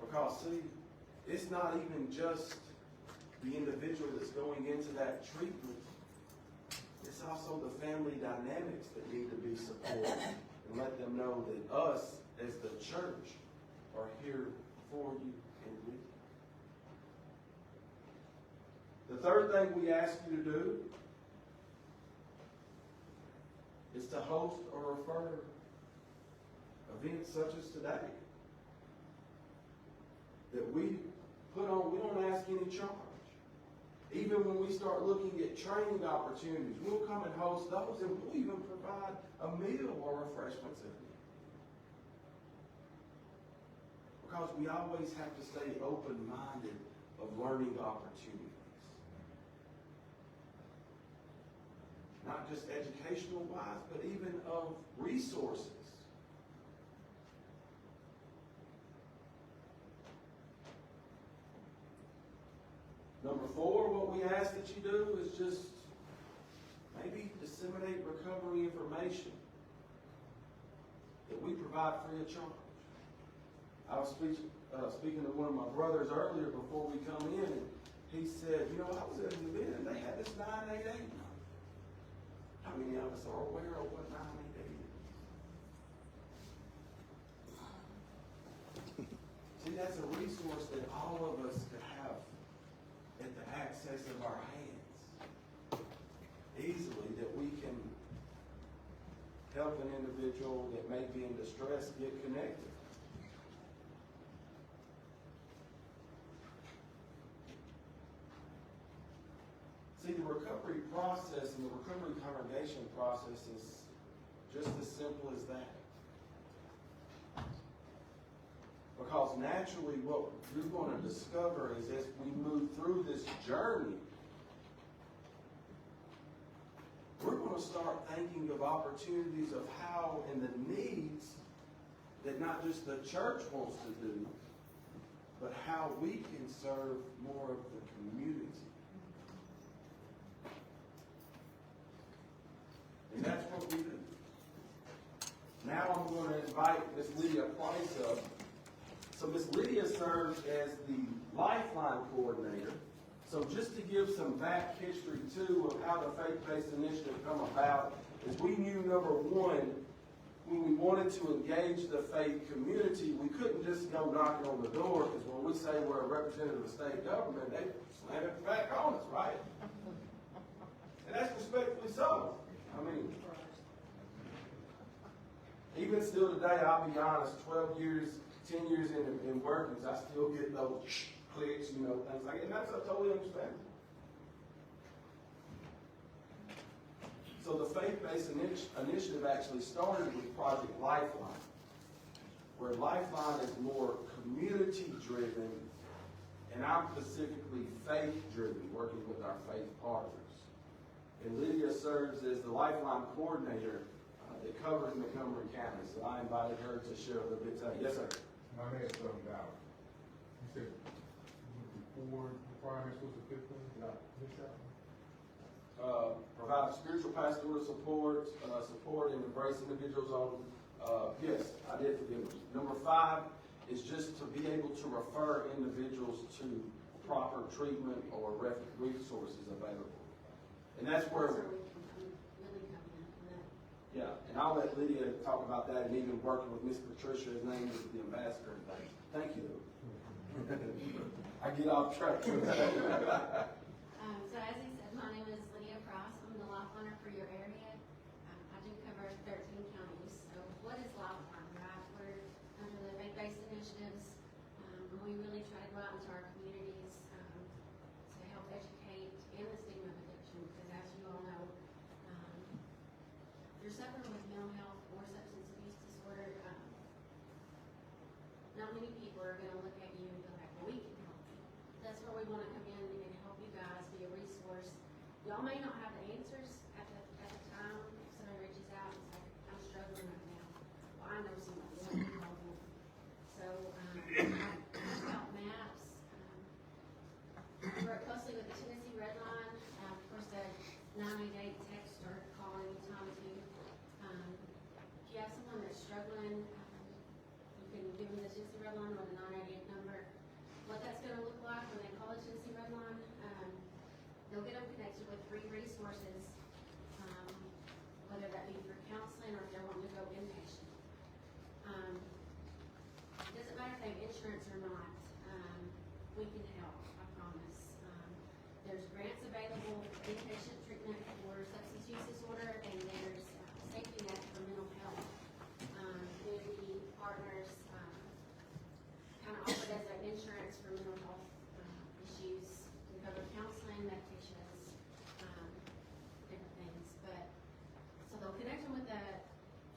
Because, see, it's not even just the individual that's going into that treatment. It's also the family dynamics that need to be supported and let them know that us as the church are here for you and with you. The third thing we ask you to do is to host or refer events such as today that we put on. We don't ask any charge. Even when we start looking at training opportunities, we'll come and host those, and we'll even provide a meal or refreshments at the end. Because we always have to stay open-minded of learning opportunities. Not just educational-wise, but even of resources. Number 4, what we ask that you do is just maybe disseminate recovery information that we provide free of charge. I was speaking to one of my brothers earlier before we come in, and he said, you know, I was at an event and they had this 988 number. How many of us are aware of what 988 is? See, that's a resource that all of us could have at the access of our hands easily, that we can help an individual that may be in distress get connected. See, the recovery process and the recovery congregation process is just as simple as that. Because naturally what you're going to discover is as we move through this journey, we're going to start thinking of opportunities of how and the needs that not just the church wants to do, but how we can serve more of the community. And that's what we do. Now I'm going to invite Miss Lydia Price up. So Miss Lydia serves as the Lifeline Coordinator. So just to give some back history too of how the faith-based initiative come about, is we knew, number one, when we wanted to engage the faith community, we couldn't just go knocking on the door, because when we say we're a representative of state government, they slam it back on us, right? And that's respectfully so. I mean, even still today, I'll be honest, 12 years, 10 years in workings, I still get those clicks, things like that, and that's totally understandable. So the faith-based initiative actually started with Project Lifeline, where Lifeline is more community-driven, and I'm specifically faith-driven, working with our faith partners. And Lydia serves as the Lifeline Coordinator that covers Montgomery County. So I invited her to share a little bit today. Yes, sir. My name's Dow. You said before requirements was the fifth one? Did I miss that one? Provide spiritual pastoral support, support and embrace individuals on, yes, I did forgive me. Number 5 is just to be able to refer individuals to proper treatment or resources available. And that's where, yeah, and I'll let Lydia talk about that, and even working with Miss Patricia, his name is the ambassador and things. Thank you. I get off track. So as he said, my name is Lydia Price. I'm the Lifeliner for your area. I do cover 13 counties. So what is Lifeline, right? We're under the faith-based initiatives. We really try to go out into our communities to help educate in the stigma of addiction, because as you all know, if you're suffering with mental health or substance abuse disorder, not many people are going to look at you and be like, well, we can help you. That's where we want to come in and help you guys, be a resource. Y'all may not have the answers at the time. If somebody reaches out and says, I'm struggling right now, well, I know somebody that can help me. So I help maps. I work closely with the Tennessee Red Line. Of course, the 988 text or call anytime too. If you have someone that's struggling, you can give them the Tennessee Red Line or the 988 number. What that's going to look like when they call the Tennessee Red Line, they'll get them connected with free resources, whether that be for counseling or if they're wanting to go inpatient. It doesn't matter if they have insurance or not. We can help, I promise. There's grants available for inpatient treatment for substance use disorder, and there's safety net for mental health. Community partners kind of offered as an insurance for mental health issues. We cover counseling, medications, different things. But so they'll connect them with the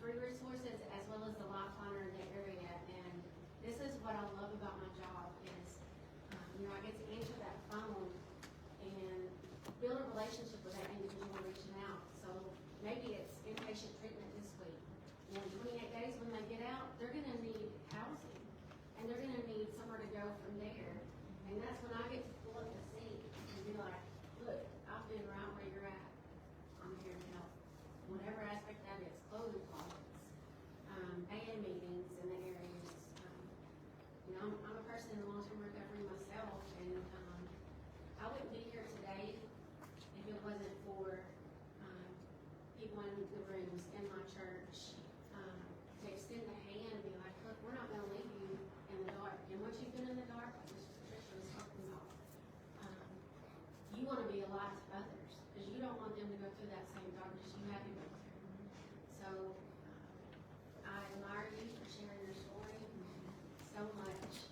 free resources as well as the Lifeliner in the area. And this is what I love about my job is, I get to answer that phone and build a relationship with that individual reaching out. So maybe it's inpatient treatment this week. And in 28 days when they get out, they're going to need housing. And they're going to need somewhere to go from there. And that's when I get to pull up the seat and be like, look, I've been right where you're at. I'm here to help. Whatever aspect that is, clothing closets, AA meetings in the areas. I'm a person in long-term recovery myself, and I wouldn't be here today if it wasn't for people in the rooms in my church to extend the hand and be like, look, we're not going to leave you in the dark. And what you've wanna be a light to others, because you don't want them to go through that same darkness you had to go through. So, I admire you for sharing your story so much.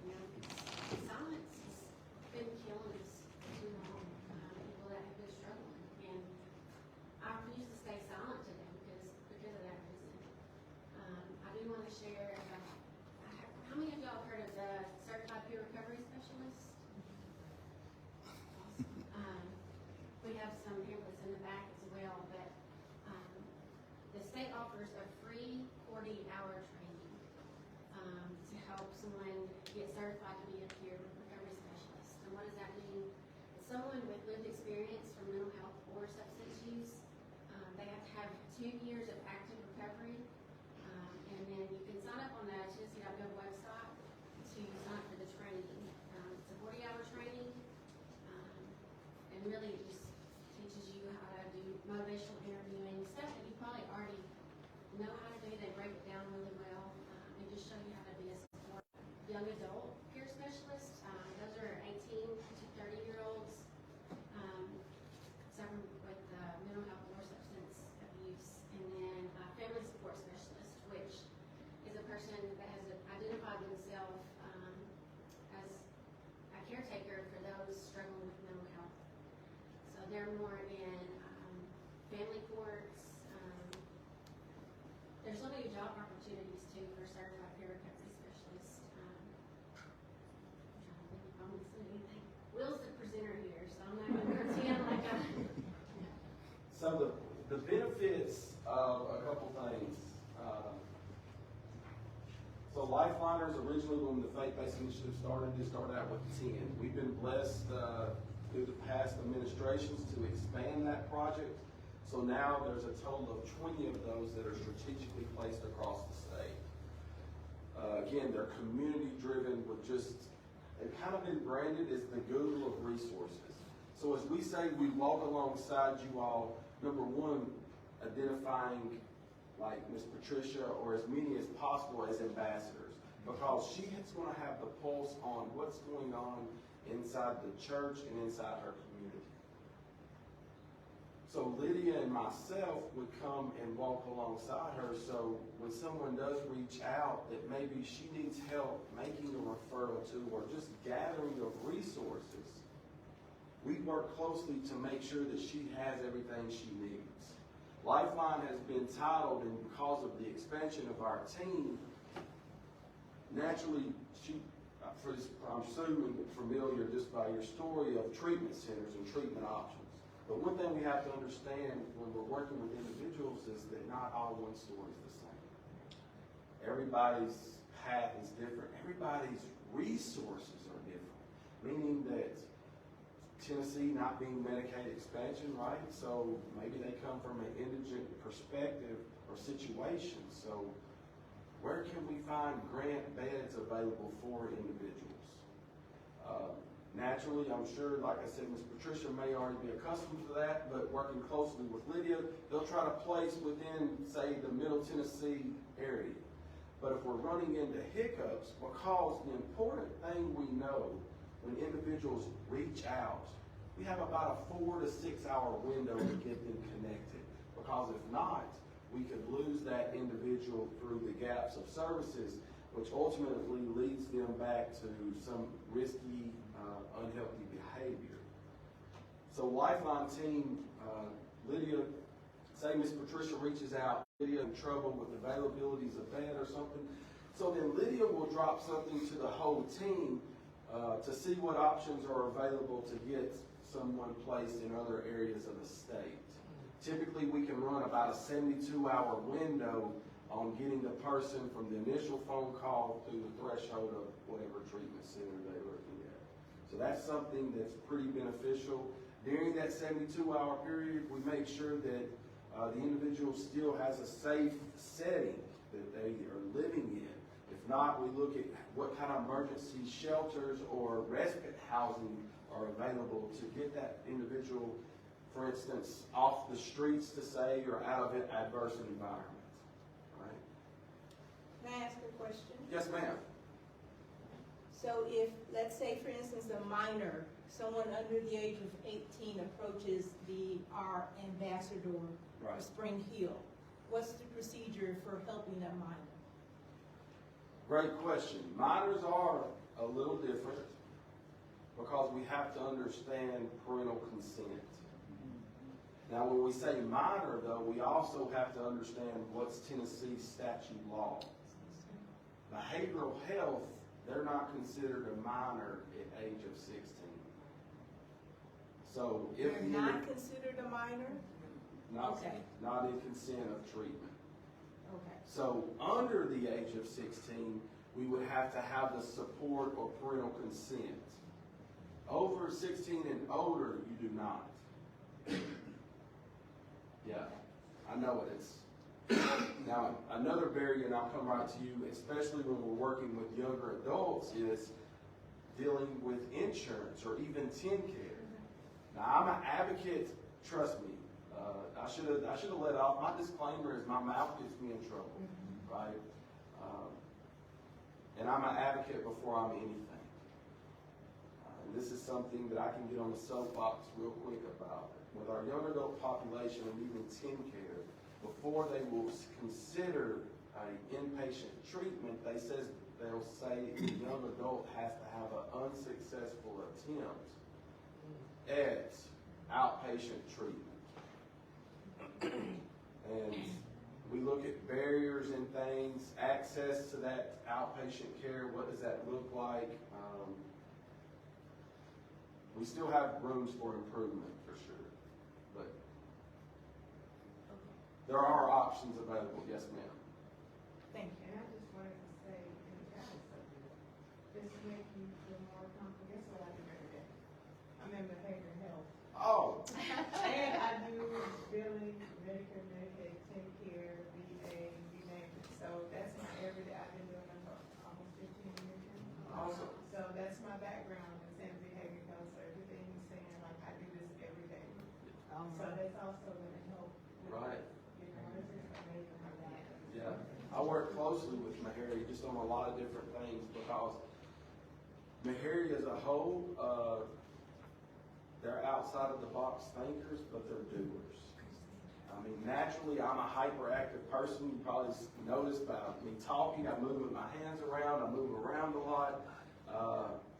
You know, silence has been killing us too long, people that have been struggling, and I refuse to stay silent to them because of that reason. I do wanna share, how many of y'all have heard of the Certified Peer Recovery Specialist? We have some pamphlets in the back as well, but, the state offers a free 40-hour training, to help someone get certified to be a peer recovery specialist. And what does that mean? It's someone with lived experience from mental health or substance use. They have to have 2 years of active recovery, and then you can sign up on the Tennessee.gov website to sign up for the training. It's a 40-hour training, and really it just teaches you how to do motivational interviewing, stuff that you probably already know how to do. They break it down really well, and just show you how to be a support young adult peer specialist. Those are 18 to 30-year-olds, suffering with mental health or substance abuse. And then family support specialist, which is a person that has identified themselves as a caretaker for those struggling with mental health. So they're more in family courts. There's so many job opportunities too for certified peer recovery specialists. I'm trying to think if I'm missing anything. Will's the presenter here, so I'm not going to pretend like I. So the benefits of a couple things. So Lifeliners, originally when the faith-based initiative started, it started out with 10. We've been blessed through the past administrations to expand that project. So now there's a total of 20 of those that are strategically placed across the state. Again, they're community-driven with they've kind of been branded as the Google of resources. So as we say, we walk alongside you all, number one, identifying like Ms. Patricia or as many as possible as ambassadors, because she is going to have the pulse on what's going on inside the church and inside her community. So Lydia and myself would come and walk alongside her, so when someone does reach out that maybe she needs help making a referral to or just gathering of resources, we work closely to make sure that she has everything she needs. Lifeline has been titled, and because of the expansion of our team, naturally, I'm assuming familiar just by your story of treatment centers and treatment options. But one thing we have to understand when we're working with individuals is that not all one story is the same. Everybody's path is different. Everybody's resources are different, meaning that Tennessee not being Medicaid expansion, right? So maybe they come from an indigent perspective or situation. So where can we find grant beds available for individuals? Naturally, I'm sure, like I said, Ms. Patricia may already be accustomed to that, but working closely with Lydia, they'll try to place within, say, the Middle Tennessee area. But if we're running into hiccups, because the important thing we know when individuals reach out, we have about a 4 to 6 hour window to get them connected. Because if not, we could lose that individual through the gaps of services, which ultimately leads them back to some risky, unhealthy behavior. So Lifeline team, Lydia, say Ms. Patricia reaches out, Lydia in trouble with availabilities of bed or something. So then Lydia will drop something to the whole team to see what options are available to get someone placed in other areas of the state. Typically, we can run about a 72-hour window on getting the person from the initial phone call through the threshold of whatever treatment center they're looking at. So that's something that's pretty beneficial. During that 72-hour period, we make sure that the individual still has a safe setting that they are living in. If not, we look at what kind of emergency shelters or respite housing are available to get that individual, for instance, off the streets to say, or out of an adverse environment. Right? Can I ask a question? Yes, ma'am. So if, let's say for instance, a minor someone under the age of 18 approaches our ambassador for Right. Spring Hill, what's the procedure for helping a minor? Great question. Minors are a little different because we have to understand parental consent. Now, when we say minor, though, we also have to understand what's Tennessee statute law. Behavioral health, they're not considered a minor at age of 16. So if They're the not considered a minor? not, Okay. not in consent of treatment. Okay. So under the age of 16, we would have to have the support or parental consent. Over 16 and older, you do not. Yeah, I know it is. Now, another barrier, and I'll come right to you, especially when we're working with younger adults, is dealing with insurance or even TennCare. Now, I'm an advocate, trust me. I should have let off. My disclaimer is my mouth gets me in trouble, right? And I'm an advocate before I'm anything. And this is something that I can get on the soapbox real quick about. With our young adult population and even TennCare, before they will consider an inpatient treatment, they'll say the young adult has to have an unsuccessful attempt at outpatient treatment. And we look at barriers and things, access to that outpatient care, what does that look like? We still have rooms for improvement, for sure, but there are options available, yes ma'am. Thank you. And I just wanted to say, in the county subject, this make you feel more comfortable, guess what I do every day? I'm in behavioral health. Oh, And I do billing, Medicare, Medicaid, TennCare, VA, you name it. So that's my everyday, I've been doing it for almost 15 years. Awesome. So that's my background, is in behavioral health, so everything you're saying, like, I do this every day. So that's also gonna help with, right, you know, this is amazing how that. yeah. I work closely with Meharry just on a lot of different things because Meharry as a whole, they're outside of the box thinkers, but they're doers. I mean, naturally, I'm a hyperactive person. You probably noticed by me talking, I'm moving my hands around, I'm moving around a lot.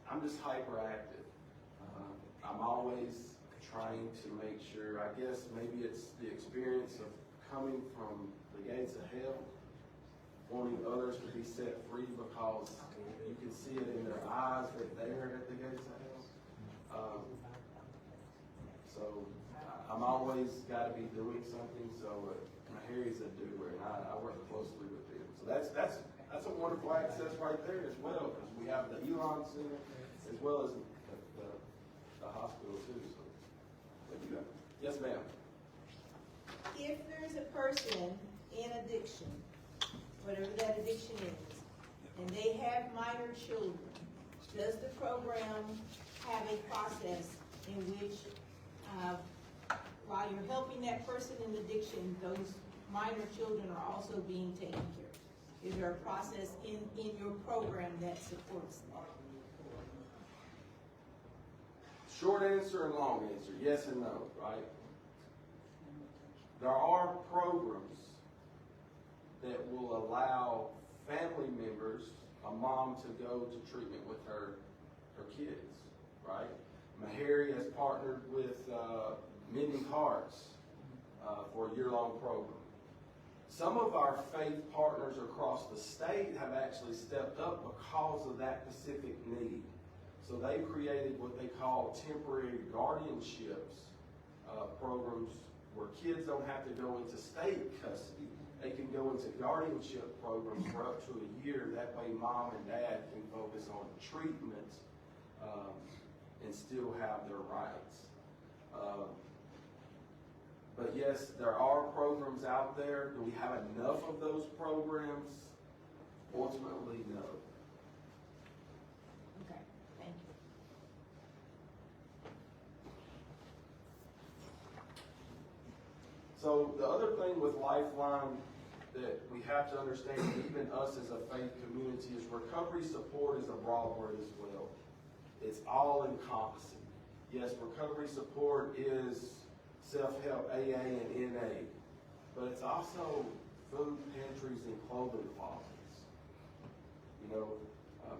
I'm just hyperactive. I'm always trying to make sure, I guess maybe it's the experience of coming from the gates of hell, wanting others to be set free because you can see it in their eyes that they're at the gates of hell. So I'm always got to be doing something. So Harry's a doer, and I work closely with him. So that's a wonderful access right there as well, because we have the Elon Center as well as the hospital too. So, but you got, yes, ma'am. If there's a person in addiction, whatever that addiction is, and they have minor children, does the program have a process in which, while you're helping that person in addiction, those minor children are also being taken care of? Is there a process in your program that supports that? Short answer and long answer, yes and no, right? There are programs that will allow family members, a mom to go to treatment with her kids, right? Meharry has partnered with Mending Hearts for a year-long program. Some of our faith partners across the state have actually stepped up because of that specific need. So they've created what they call temporary guardianships programs where kids don't have to go into state custody. They can go into guardianship programs for up to a year. That way mom and dad can focus on treatment and still have their rights. But yes, there are programs out there. Do we have enough of those programs? Ultimately, no. Okay, thank you. So the other thing with Lifeline that we have to understand, even us as a faith community, is recovery support is a broad word as well. It's all encompassing. yes, recovery support is self-help AA and NA, but it's also food pantries and clothing closets. You know,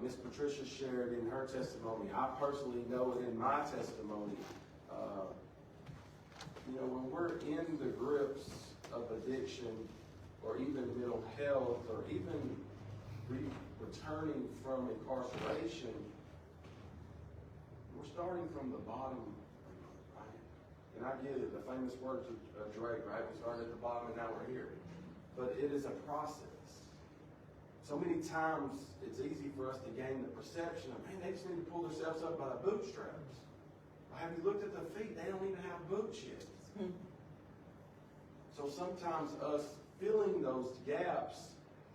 Ms. Patricia shared in her testimony, I personally know it in my testimony, you know, when we're in the grips of addiction or even mental health or even returning from incarceration, we're starting from the bottom, right? And I get it, the famous words of Drake, right? We started at the bottom and now we're here. But it is a process. So many times it's easy for us to gain the perception of, man, they just need to pull themselves up by the bootstraps. Well, have you looked at the feet? They don't even have boots yet. So sometimes us filling those gaps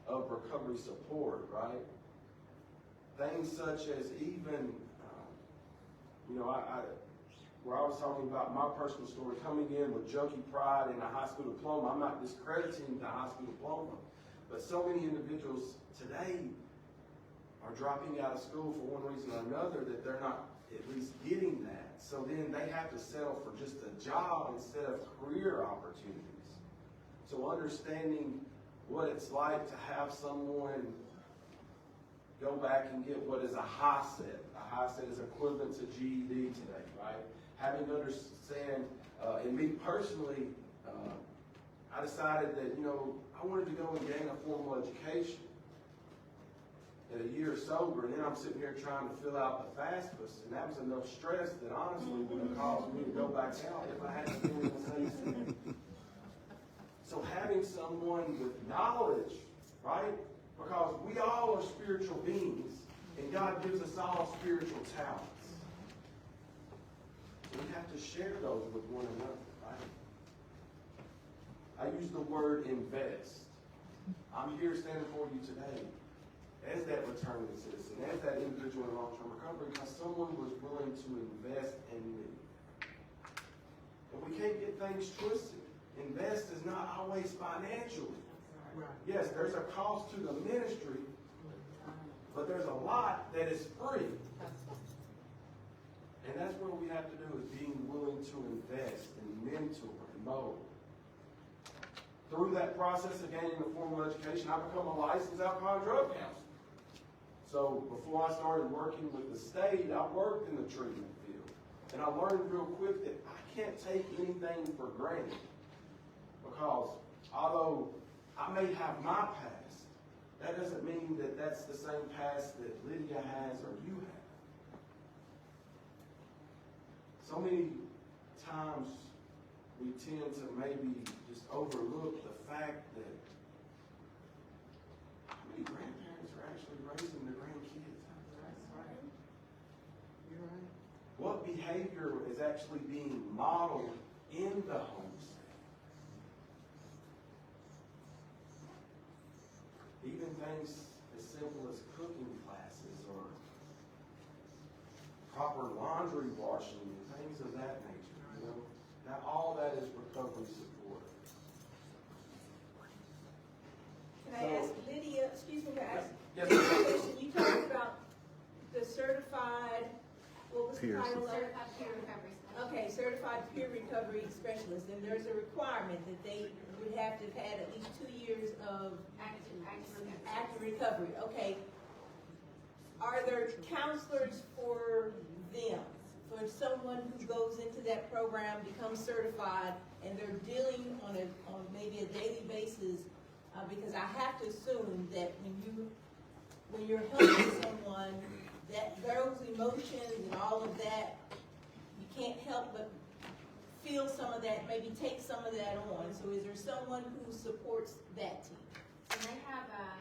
of recovery support, right? Things such as even, you know, where I was talking about my personal story, coming in with junkie pride and a high school diploma. I'm not discrediting the high school diploma, but so many individuals today are dropping out of school for one reason or another that they're not at least getting that. So then they have to settle for just a job instead of career opportunities. So understanding what it's like to have someone go back and get what is a high set. A high set is equivalent to GED today, right? Having to understand, and me personally, I decided that, you know, I wanted to go and gain a formal education at a year sober, and then I'm sitting here trying to fill out the FAFSA, and that was enough stress that honestly would have caused me to go back out if I had to do the same thing. So having someone with knowledge, right? Because we all are spiritual beings, and God gives us all spiritual talents. So we have to share those with one another, right? I use the word invest. I'm here standing for you today as that returning citizen, as that individual in long-term recovery, because someone was willing to invest in me. And we can't get things twisted. Invest is not always financially. Yes, there's a cost to the ministry, but there's a lot that is free. And that's what we have to do, is being willing to invest and mentor and mold. Through that process of gaining a formal education, I become a licensed alcohol and drug counselor. So before I started working with the state, I worked in the treatment field. And I learned real quick that I can't take anything for granted. Because although I may have my past, that doesn't mean that that's the same past that Lydia has or you have. So many times we tend to maybe just overlook the fact that how many grandparents are actually raising their grandkids. That's right. You're right. What behavior is actually being modeled in the home setting? Even things as simple as cooking classes or proper laundry washing and things of that nature. You know, now all that is recovery support. Can I ask Lydia, excuse me, can I ask? Yes, a ma'am. question? You talked about the certified, what was the Peer title of it? Certified peer recovery specialist. Okay, certified peer recovery specialist, and there's a requirement that they would have to have had at least 2 years of active recovery. Okay. Are there counselors for them? For someone who goes into that program, becomes certified, and they're dealing on maybe a daily basis, because I have to assume that when you're helping someone, that those emotions and all of that, you can't help but feel some of that, maybe take some of that on. So is there someone who supports that team? And they have a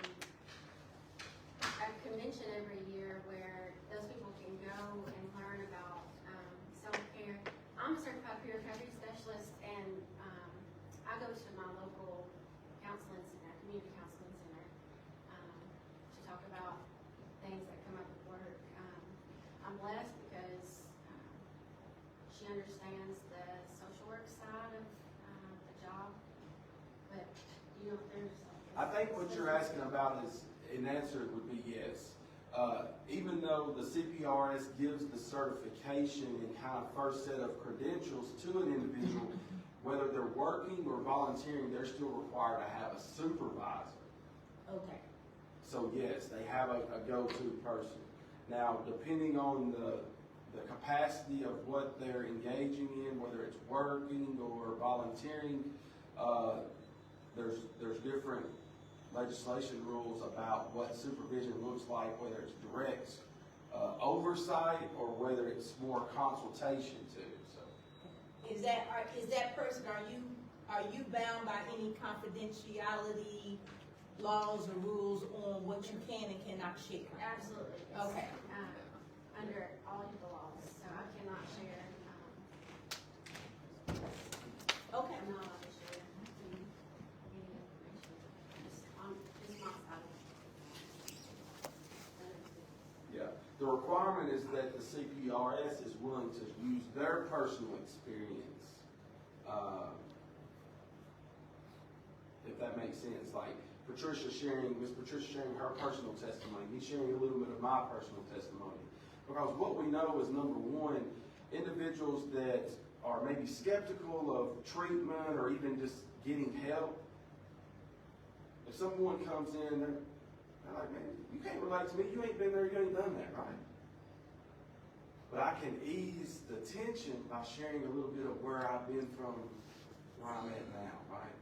convention every year where those people can go and learn about self-care. I'm a certified peer recovery specialist, and I go to my local counseling center, community counseling center, to talk about things that come up at work. I'm blessed because she understands the social work side of the job, but you know, there's. I think what you're asking about is, an answer would be yes. Even though the CPRS gives the certification and kind of first set of credentials to an individual, whether they're working or volunteering, they're still required to have a supervisor. Okay. So yes, they have a go-to person. Now, depending on the capacity of what they're engaging in, whether it's working or volunteering, there's different legislation rules about what supervision looks like, whether it's direct oversight or whether it's more consultation too. So, Is that person, are you bound by any confidentiality laws or rules on what you can and cannot share? Absolutely. Yes. Okay. Under all of the laws, so I cannot share, Okay. I'm not allowed to share any information, just on, just my side. yeah, the requirement is that the CPRS is willing to use their personal experience, if that makes sense. Like Miss Patricia sharing her personal testimony, me sharing a little bit of my personal testimony. Because what we know is, number one, individuals that are maybe skeptical of treatment or even just getting help, if someone comes in, they're like, man, you can't relate to me, you ain't been there, you ain't done that, right? But I can ease the tension by sharing a little bit of where I've been from where I'm at now, right?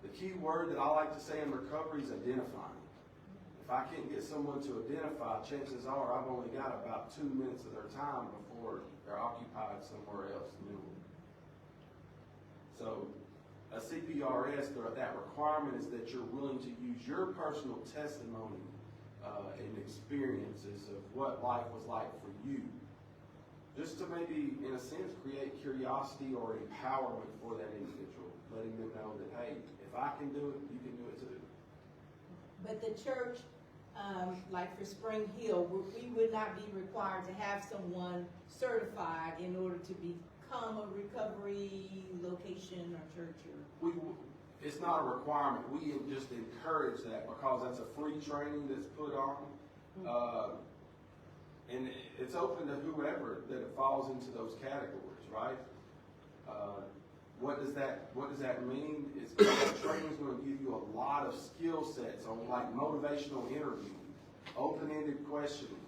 The key word that I like to say in recovery is identifying. If I can't get someone to identify, chances are I've only got about 2 minutes of their time before they're occupied somewhere else new. So a CPRS, that requirement is that you're willing to use your personal testimony and experiences of what life was like for you, just to maybe, in a sense, create curiosity or empowerment for that individual, letting them know that, hey, if I can do it, you can do it too. But the church, like for Spring Hill, we would not be required to have someone certified in order to become a recovery location or church or? It's not a requirement. We just encourage that because that's a free training that's put on. And it's open to whoever that it falls into those categories, right? What does that mean? It's that training is going to give you a lot of skill sets on like motivational interviewing, open-ended questioning,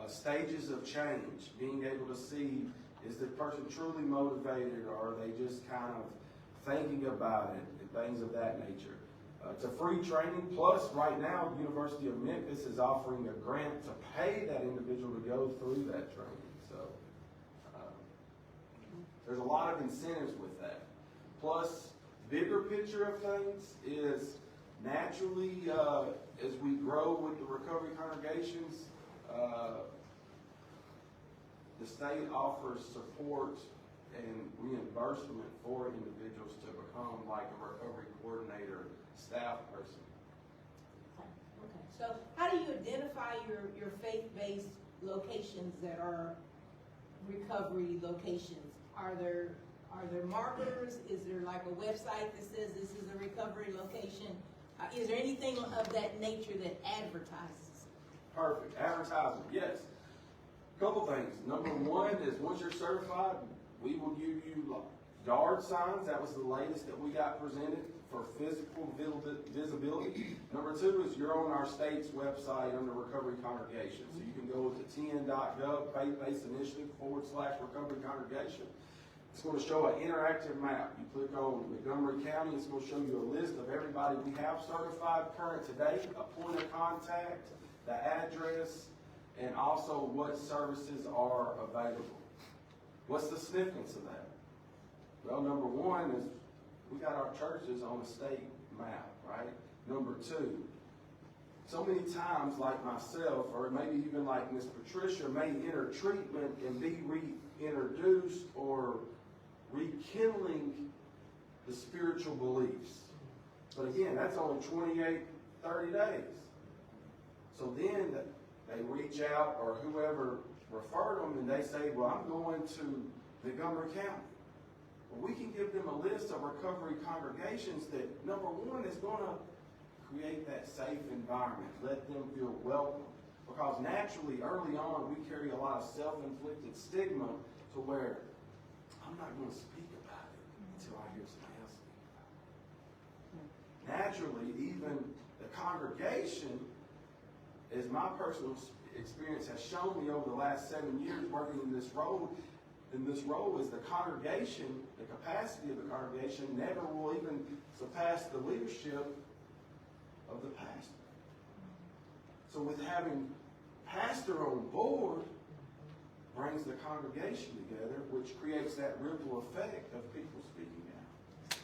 stages of change, being able to see, is the person truly motivated or are they just kind of thinking about it and things of that nature. It's a free training, plus right now, University of Memphis is offering a grant to pay that individual to go through that training. So there's a lot of incentives with that. Plus, bigger picture of things is naturally, as we grow with the recovery congregations, the state offers support and reimbursement for individuals to become like a recovery coordinator, staff person. Okay, so how do you identify your faith-based locations that are recovery locations? Are there markers? Is there like a website that says this is a recovery location? Is there anything of that nature that advertises? Perfect. Advertisement, yes. Couple things. Number one is once you're certified, we will give you yard signs. That was the latest that we got presented for physical visibility. Number two is you're on our state's website under Recovery Congregation. So you can go to tn.gov, faith-based initiative /recovery congregation. It's going to show an interactive map. You click on Montgomery County, it's going to show you a list of everybody we have certified current to date, a point of contact, the address, and also what services are available. What's the significance of that? Well, number one is we got our churches on a state map, right? Number two, so many times like myself, or maybe even like Miss Patricia, may enter treatment and be reintroduced or rekindling the spiritual beliefs. But again, that's only 28, 30 days. So then they reach out, or whoever referred them, and they say, well, I'm going to Montgomery County. Well, we can give them a list of recovery congregations that, number one, is going to create that safe environment, let them feel welcome. Because naturally, early on, we carry a lot of self-inflicted stigma to where I'm not going to speak about it until I hear somebody else speak about it. Naturally, even the congregation, as my personal experience has shown me over the last 7 years working in this role is the congregation, the capacity of the congregation never will even surpass the leadership of the pastor. So with having pastor on board brings the congregation together, which creates that ripple effect of people speaking out.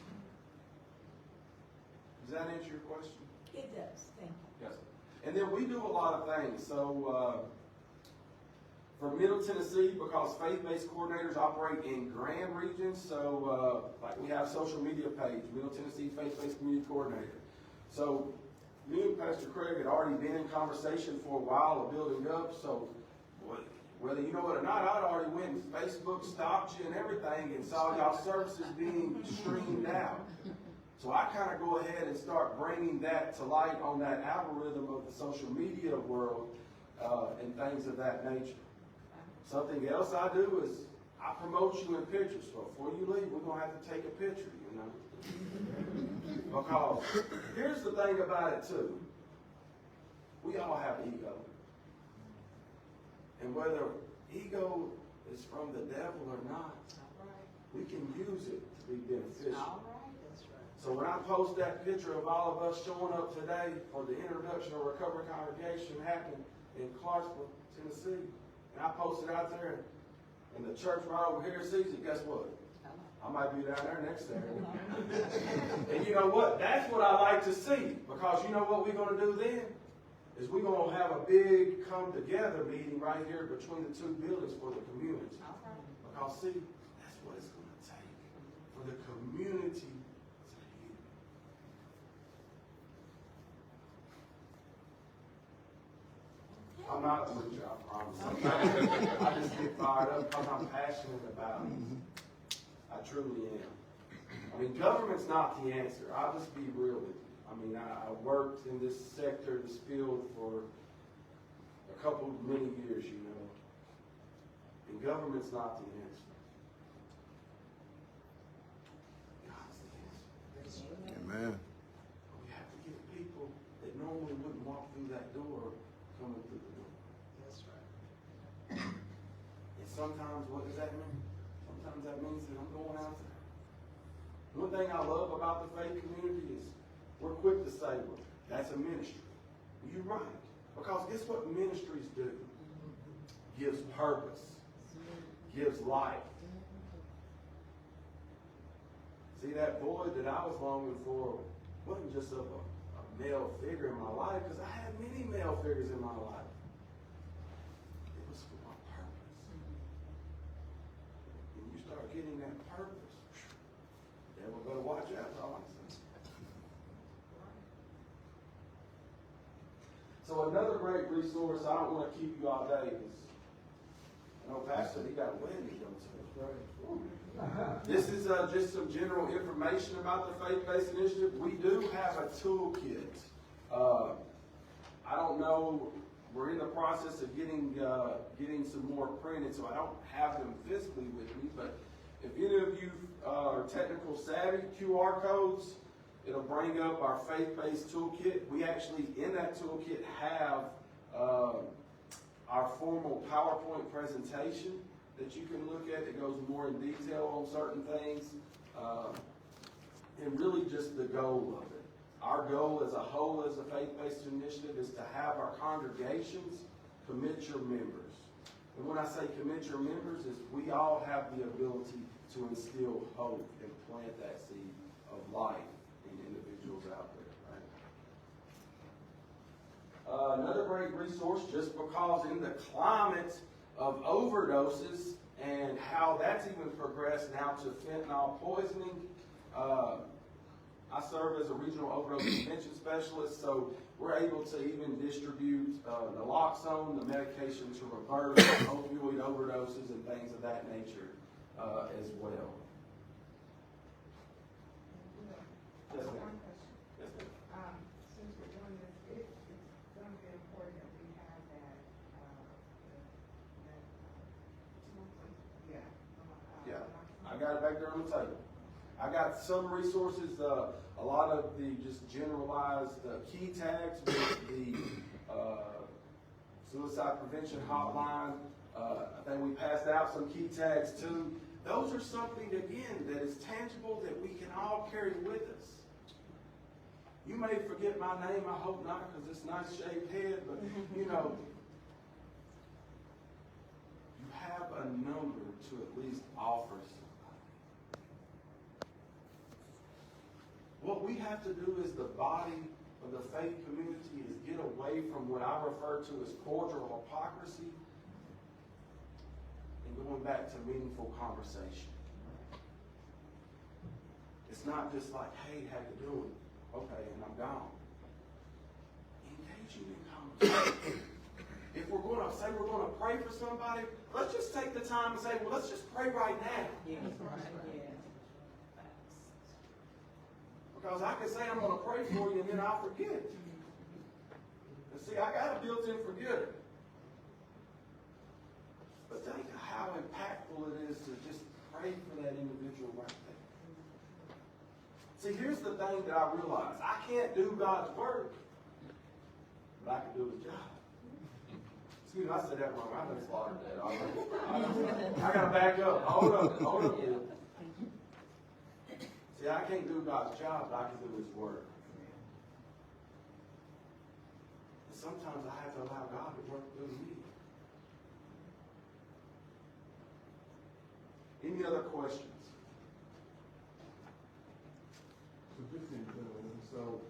Does that answer your question? It does, thank you. Yes. And then we do a lot of things. So for Middle Tennessee, because faith-based coordinators operate in Grand Region, so like we have social media page, Middle Tennessee Faith-Based Community Coordinator. So me and Pastor Craig had already been in conversation for a while of building up, so whether you know it or not, I'd already went and Facebook stalked you and everything and saw y'all services being streamed out. So I kind of go ahead and start bringing that to light on that algorithm of the social media world and things of that nature. Something else I do is I promote you in pictures. So before you leave, we're going to have to take a picture, you know. Because here's the thing about it too. We all have ego. And whether ego is from the devil or not, we can use it to be beneficial. So when I post that picture of all of us showing up today for the introduction of Recovery Congregation happening in Clarksville, Tennessee, and I post it out there, and the church right over here sees it, guess what? I might be down there next Saturday. And you know what? That's what I like to see, because you know what we're going to do then? Is we're going to have a big come-together meeting right here between the two buildings for the community. Because see, that's what it's going to take for the community. I'm not a preacher, I promise. Sometimes I just get fired up because I'm passionate about it. I truly am. I mean, government's not the answer. I'll just be real with you. I mean, I worked in this sector, this field for many years, you know. And government's not the answer. God's the answer. Amen. We have to get people that normally wouldn't walk through that door coming through the door. That's right. And sometimes, what does that mean? Sometimes that means that I'm going out there. One thing I love about the faith community is we're quick to say, well, that's a ministry. You're right. Because guess what ministries do? Gives purpose. Gives life. See, that void that I was longing for wasn't just of a male figure in my life, because I had many male figures in my life. It was for my purpose. When you start getting that purpose, then we're going to watch out, that's all I'm saying. So another great resource, I don't want to keep you all day, because I know Pastor, he got a wedding to go to. This is just some general information about the Faith-Based Initiative. We do have a toolkit. I don't know, we're in the process of getting some more printed, so I don't have them physically with me, but if any of you are technical savvy, QR codes, it'll bring up our faith-based toolkit. We actually, in that toolkit, have our formal PowerPoint presentation that you can look at. It goes more in detail on certain things, and really just the goal of it. Our goal as a whole, as a faith-based initiative, is to have our congregations commit your members. And when I say commit your members, is we all have the ability to instill hope and plant that seed of life in individuals out there, right? Another great resource, just because in the climate of overdoses and how that's even progressed now to fentanyl poisoning, I serve as a regional overdose prevention specialist, so we're able to even distribute naloxone, the medication to reverse opioid overdoses and things of that nature as well. Yes, ma'am. One question. Yes, ma'am. Since got it back there on the table. I got some resources, a lot of the just generalized key tags with the suicide prevention hotline. I think we passed out some key tags too. Those are something, again, that is tangible that we can all carry with us. You may forget my name, I hope not, because it's nice shaved head, but you know, you have a number to at least offer somebody. What we have to do as the body of the faith community is get away from what I refer to as cordial hypocrisy and going back to meaningful conversation. It's not just like, hey, how you doing? Okay, and I'm gone. Engaging in conversation. If we're going to say we're going to pray for somebody, let's just take the time and say, well, let's just pray right now. Yes, right, yeah. Because I can say I'm going to pray for you and then I'll forget. And see, I got a built-in forgetter. But think of how impactful it is to just pray for that individual right there. See, here's the thing that I realize. I can't do God's work, but I can do His job. Excuse me, I said that wrong. I done slaughtered that. I got to back up. Hold up. Bill. See, I can't do God's job, but I can do His work. And sometimes I have to allow God to work through me. Any other questions? So just in general, so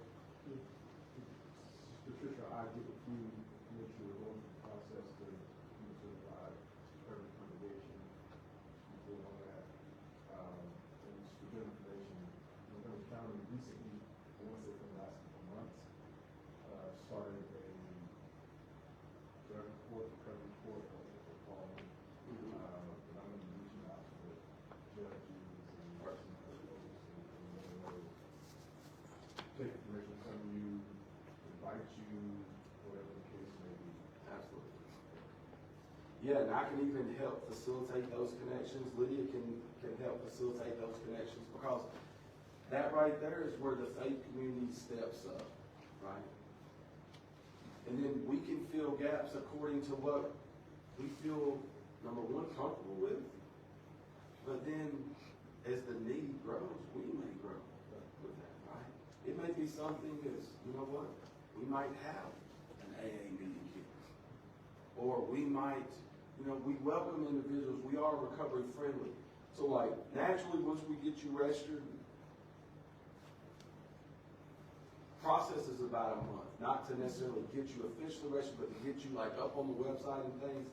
Patricia, I get with you, make sure we're going through the process to provide every congregation, do all that. And just for good information, Montgomery County recently, I want to say for the last couple of months, started a drug court, recovery court, or what they're calling it. But I'm going to be reaching out to the judges and person and take information from you, invite you, whatever the case may be. Absolutely. Yeah, and I can even help facilitate those connections. Lydia can help facilitate those connections because that right there is where the faith community steps up, right? And then we can fill gaps according to what we feel, number one, comfortable with. But then as the need grows, we may grow with that, right? It may be something as, you know what, we might have an AA meeting here. Or we might, you know, we welcome individuals, we are recovery friendly. So like, naturally, once we get you registered, process is about a month. Not to necessarily get you officially registered, but to get you like up on the website and things.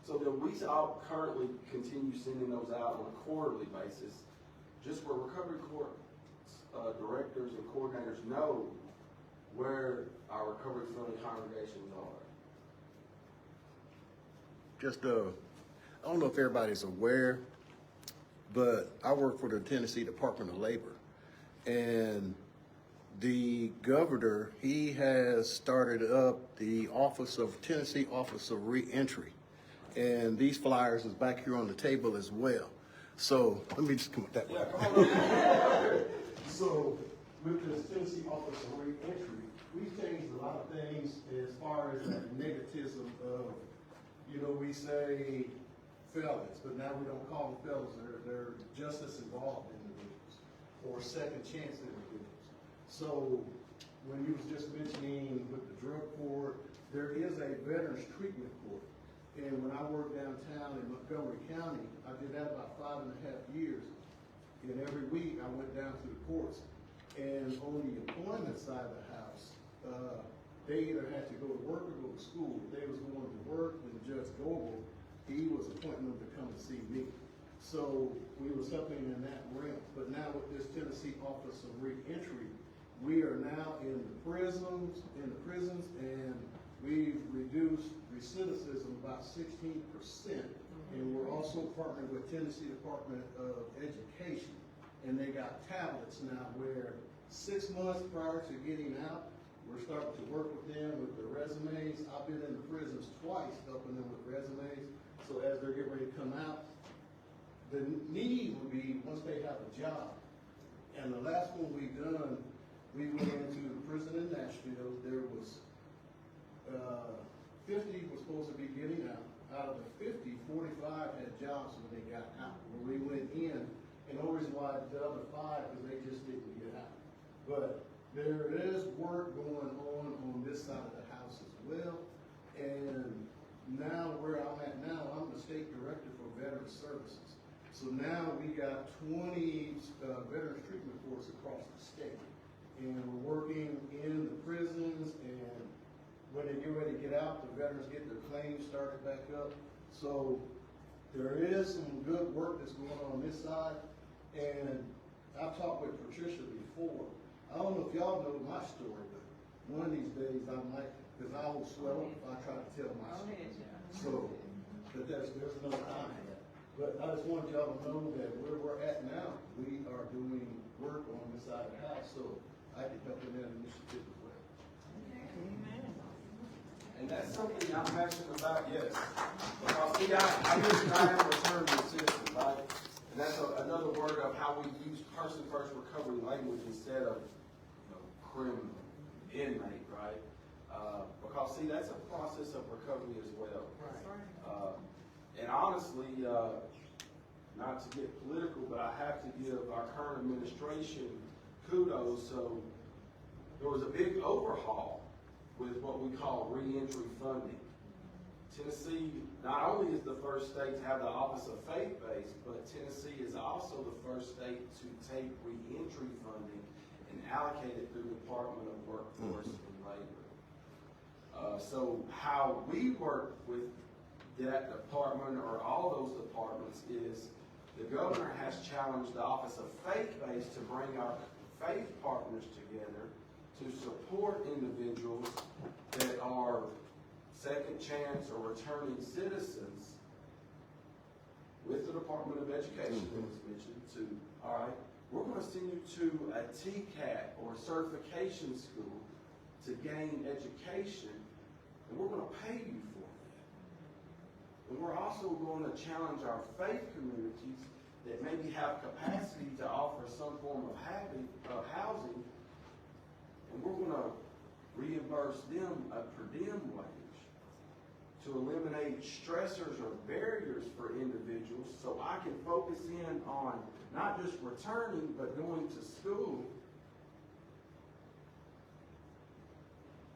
So then we all currently continue sending those out on a quarterly basis, just where recovery court directors and coordinators know where our recovery friendly congregations are. Just, I don't know if everybody's aware, but I work for the Tennessee Department of Labor. And the governor, he has started up the Tennessee Office of Reentry. And these flyers is back here on the table as well. So let me just come with that way. Yeah, come on up. So with the Tennessee Office of Reentry, we've changed a lot of things as far as that negativism of, you know, we say felons, but now we don't call them felons. They're justice involved individuals or second chance individuals. So when you was just mentioning with the drug court, there is a veterans treatment court. And when I worked downtown in Montgomery County, I did that about 5.5 years. And every week I went down to the courts. And on the employment side of the house, they either had to go to work or go to school. If they was going to work, then Judge Goebel, he was appointing them to come and see me. So we were something in that realm. But now with this Tennessee Office of Reentry, we are now in the prisons, and we've reduced recidivism about 16%. And we're also partnered with Tennessee Department of Education. And they got tablets now where 6 months prior to getting out, we're starting to work with them with their resumes. I've been in the prisons twice helping them with resumes. So as they're getting ready to come out, the need would be, once they have a job, and the last one we done, we went into the prison in Nashville, there was, 50 was supposed to be getting out. Out of the 50, 45 had jobs when they got out. When we went in, and the reason why the other 5 is they just didn't get out. But there is work going on this side of the house as well. And now where I'm at now, I'm the state director for Veteran Services. So now we got 20 veterans treatment courts across the state. And we're working in the prisons, and when they get ready to get out, the veterans get their claims started back up. So there is some good work that's going on this side. And I've talked with Patricia before. I don't know if y'all know my story, but one of these days I might, because I will swell up if I try to tell my story. So, but there's no time for that. But I just want y'all to know that where we're at now, we are doing work on this side of the house, so I can help in that initiative as well. And that's something I'm passionate about, yes. Because see, I mentioned I am a return to the system, right? And that's another word of how we use person-first recovery language instead of, criminal, inmate, right? Because see, that's a process of recovery as well. And honestly, not to get political, but I have to give our current administration kudos. So there was a big overhaul with what we call reentry funding. Tennessee not only is the first state to have the Office of Faith-Based, but Tennessee is also the first state to take reentry funding and allocate it through the Department of Workforce and Labor. So how we work with that department or all those departments is the governor has challenged the Office of Faith-Based to bring our faith partners together to support individuals that are second chance or returning citizens with the Department of Education that was mentioned to, all right, we're going to send you to a TCAT or certification school to gain education, and we're going to pay you for that. And we're also going to challenge our faith communities that maybe have capacity to offer some form of housing, and we're going to reimburse them a per diem wage to eliminate stressors or barriers for individuals so I can focus in on not just returning, but going to school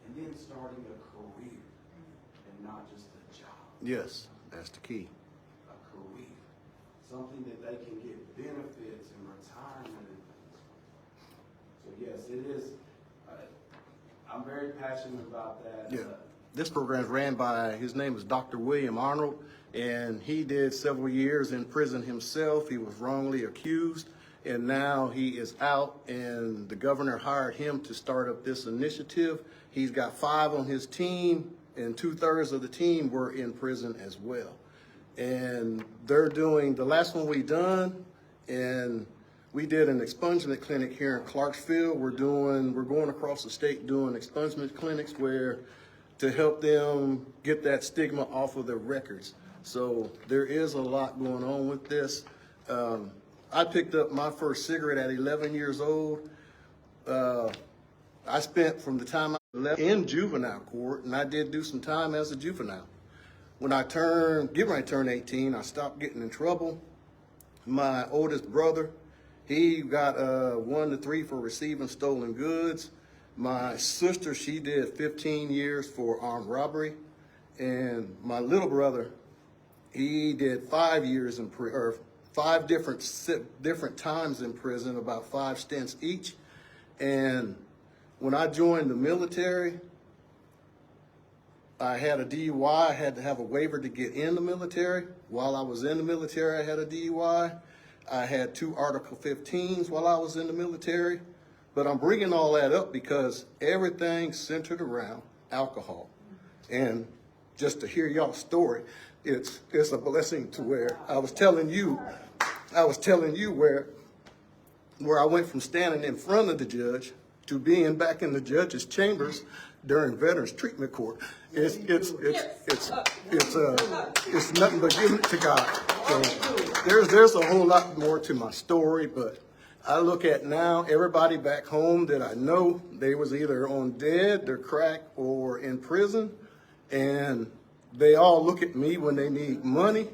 and then starting a career and not just a job. Yes, that's the key. A career. Something that they can get benefits and retirement and things. So yes, it is. I'm very passionate about that. Yeah. This program is ran by, his name is Dr. William Arnold, and he did several years in prison himself. He was wrongly accused, and now he is out, and the governor hired him to start up this initiative. He's got 5 on his team, and 2/3 of the team were in prison as well. And they're doing, the last one we done, and we did an expungement clinic here in Clarksville. We're going across the state doing expungement clinics where to help them get that stigma off of their records. So there is a lot going on with this. I picked up my first cigarette at 11 years old. I spent from the time I left in juvenile court, and I did do some time as a juvenile. When I get ready to turn 18, I stopped getting in trouble. My oldest brother, he got 1 to 3 for receiving stolen goods. My sister, she did 15 years for armed robbery. And my little brother, he did 5 years in prison, or 5 different times in prison, about 5 stints each. And when I joined the military, I had a DUI. I had to have a waiver to get in the military. While I was in the military, I had a DUI. I had 2 Article 15s while I was in the military. But I'm bringing all that up because everything centered around alcohol. And just to hear y'all's story, it's a blessing to where I was telling you where I went from standing in front of the judge to being back in the judge's chambers during Veterans Treatment Court. It's nothing but giving it to God. So there's a whole lot more to my story, but I look at now, everybody back home that I know, they was either on dead, they're crack, or in prison, and they all look at me when they need money,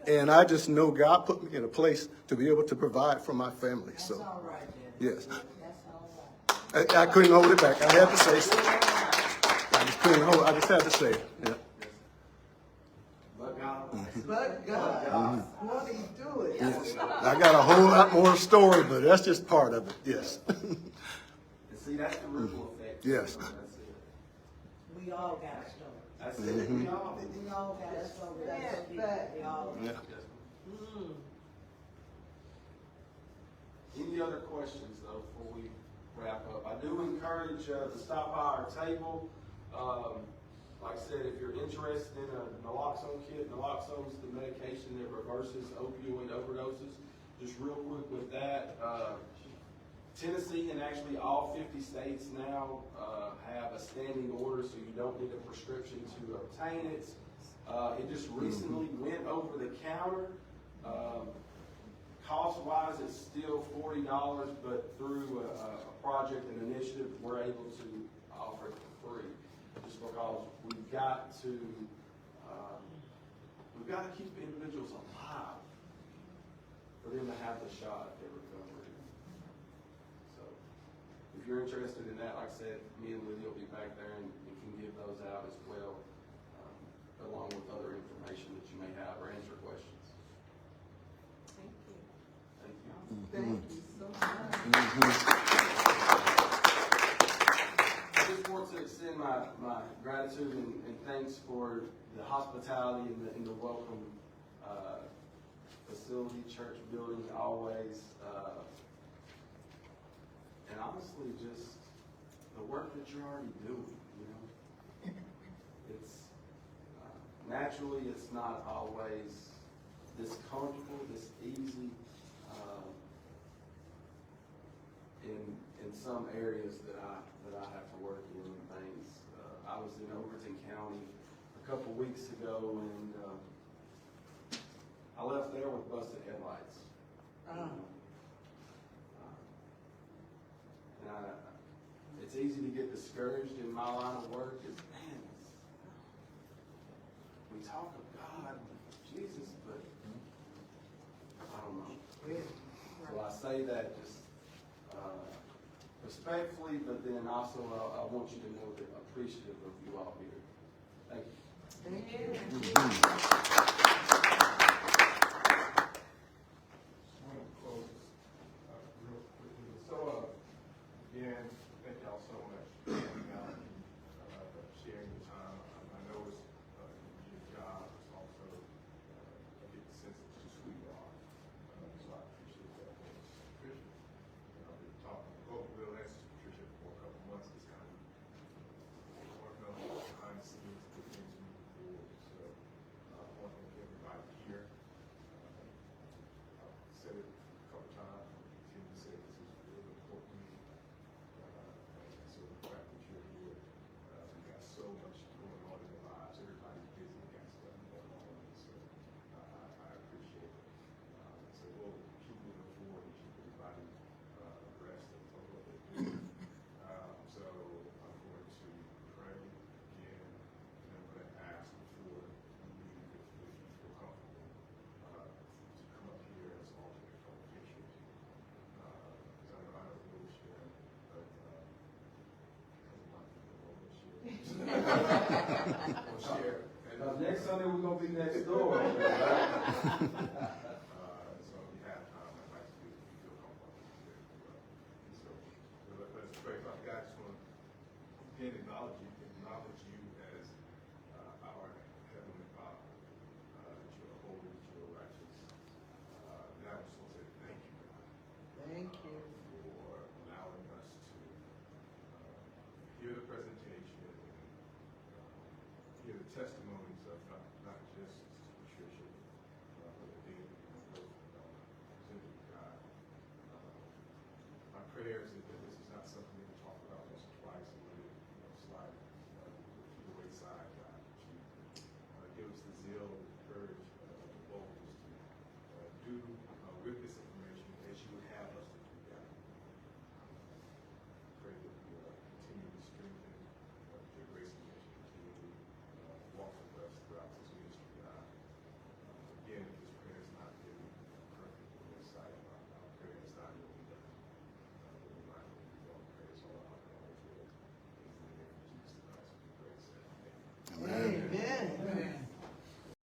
and I just know God put me in a place to be able to provide for my family, so. That's all right, then. Yes. That's all right. I couldn't hold it back. I had to say so. I just had to say it. Yeah. But God. But God, won't he do it? I got a whole lot more story, but that's just part of it. Yes. And see, that's the ripple effect. Yes. That's it. We all got a story. That's it. We all. We all got a story. Yeah, That's but- we all. Yeah. Any other questions, though, before we wrap up? I do encourage to stop by our table. Like I said, if you're interested in a naloxone kit, naloxone is the medication that reverses opioid overdoses. Just real quick with that, Tennessee and actually all 50 states now have a standing order, so you don't need a prescription to obtain it. It just recently went over the counter. Cost-wise, it's still $40, but through a project and initiative, we're able to offer it for free. Just because we've got to keep individuals alive for them to have the shot at recovery. So, if you're interested in that, like I said, me and Lydia will be back there and can give those out as well, along with other information that you may have or answer questions. Thank you. Thank you. Thank you so much. I just want to extend my gratitude and thanks for the hospitality and the welcome facility, church building, always. And honestly, just the work that you're already doing, you know. It's naturally, it's not always this comfortable, this easy in some areas that I have to work in and things. I was in Overton County a couple weeks ago, and I left there with busted headlights. It's easy to get discouraged in my line of work. It's, man, we talk of God, Jesus, but I don't know. So I say that just respectfully, but then also I want you to know that I'm appreciative of you all here. Thank you. I want to close real quickly. So, again, thank y'all so much for coming out and sharing your time. I know it's your job. It's also I get the sense it's just who you are. So I appreciate that. Patricia, I've been talking to both Will and Sister Patricia for a couple months. It's kind of working on behind the scenes to get things moving forward. So I want to thank everybody here. I've said it a couple times, I'll continue to say this is really important to me. And so the fact that you're here, we got so much going on in our lives. Everybody's busy, we got stuff going on. So I appreciate it. So we'll keep moving forward and keep everybody abreast of what they're doing. So I'm going to pray again, and I'm going to ask for you, if you feel comfortable, to come up here as alternate for pictures. Because I don't really share, but because of my people, I will share. We'll share. Next Sunday, we're going to be next door. So if you have time, I'd like to if you feel comfortable there as well. And so let's pray. Father God, I just want to again acknowledge you as our Heavenly Father, that you are holy, that you are righteous. And I just want to say thank you, God. Thank you. For allowing us to hear the presentation and hear the testimonies of not just Patricia, but David and those presented, God. My prayer is that this is not something that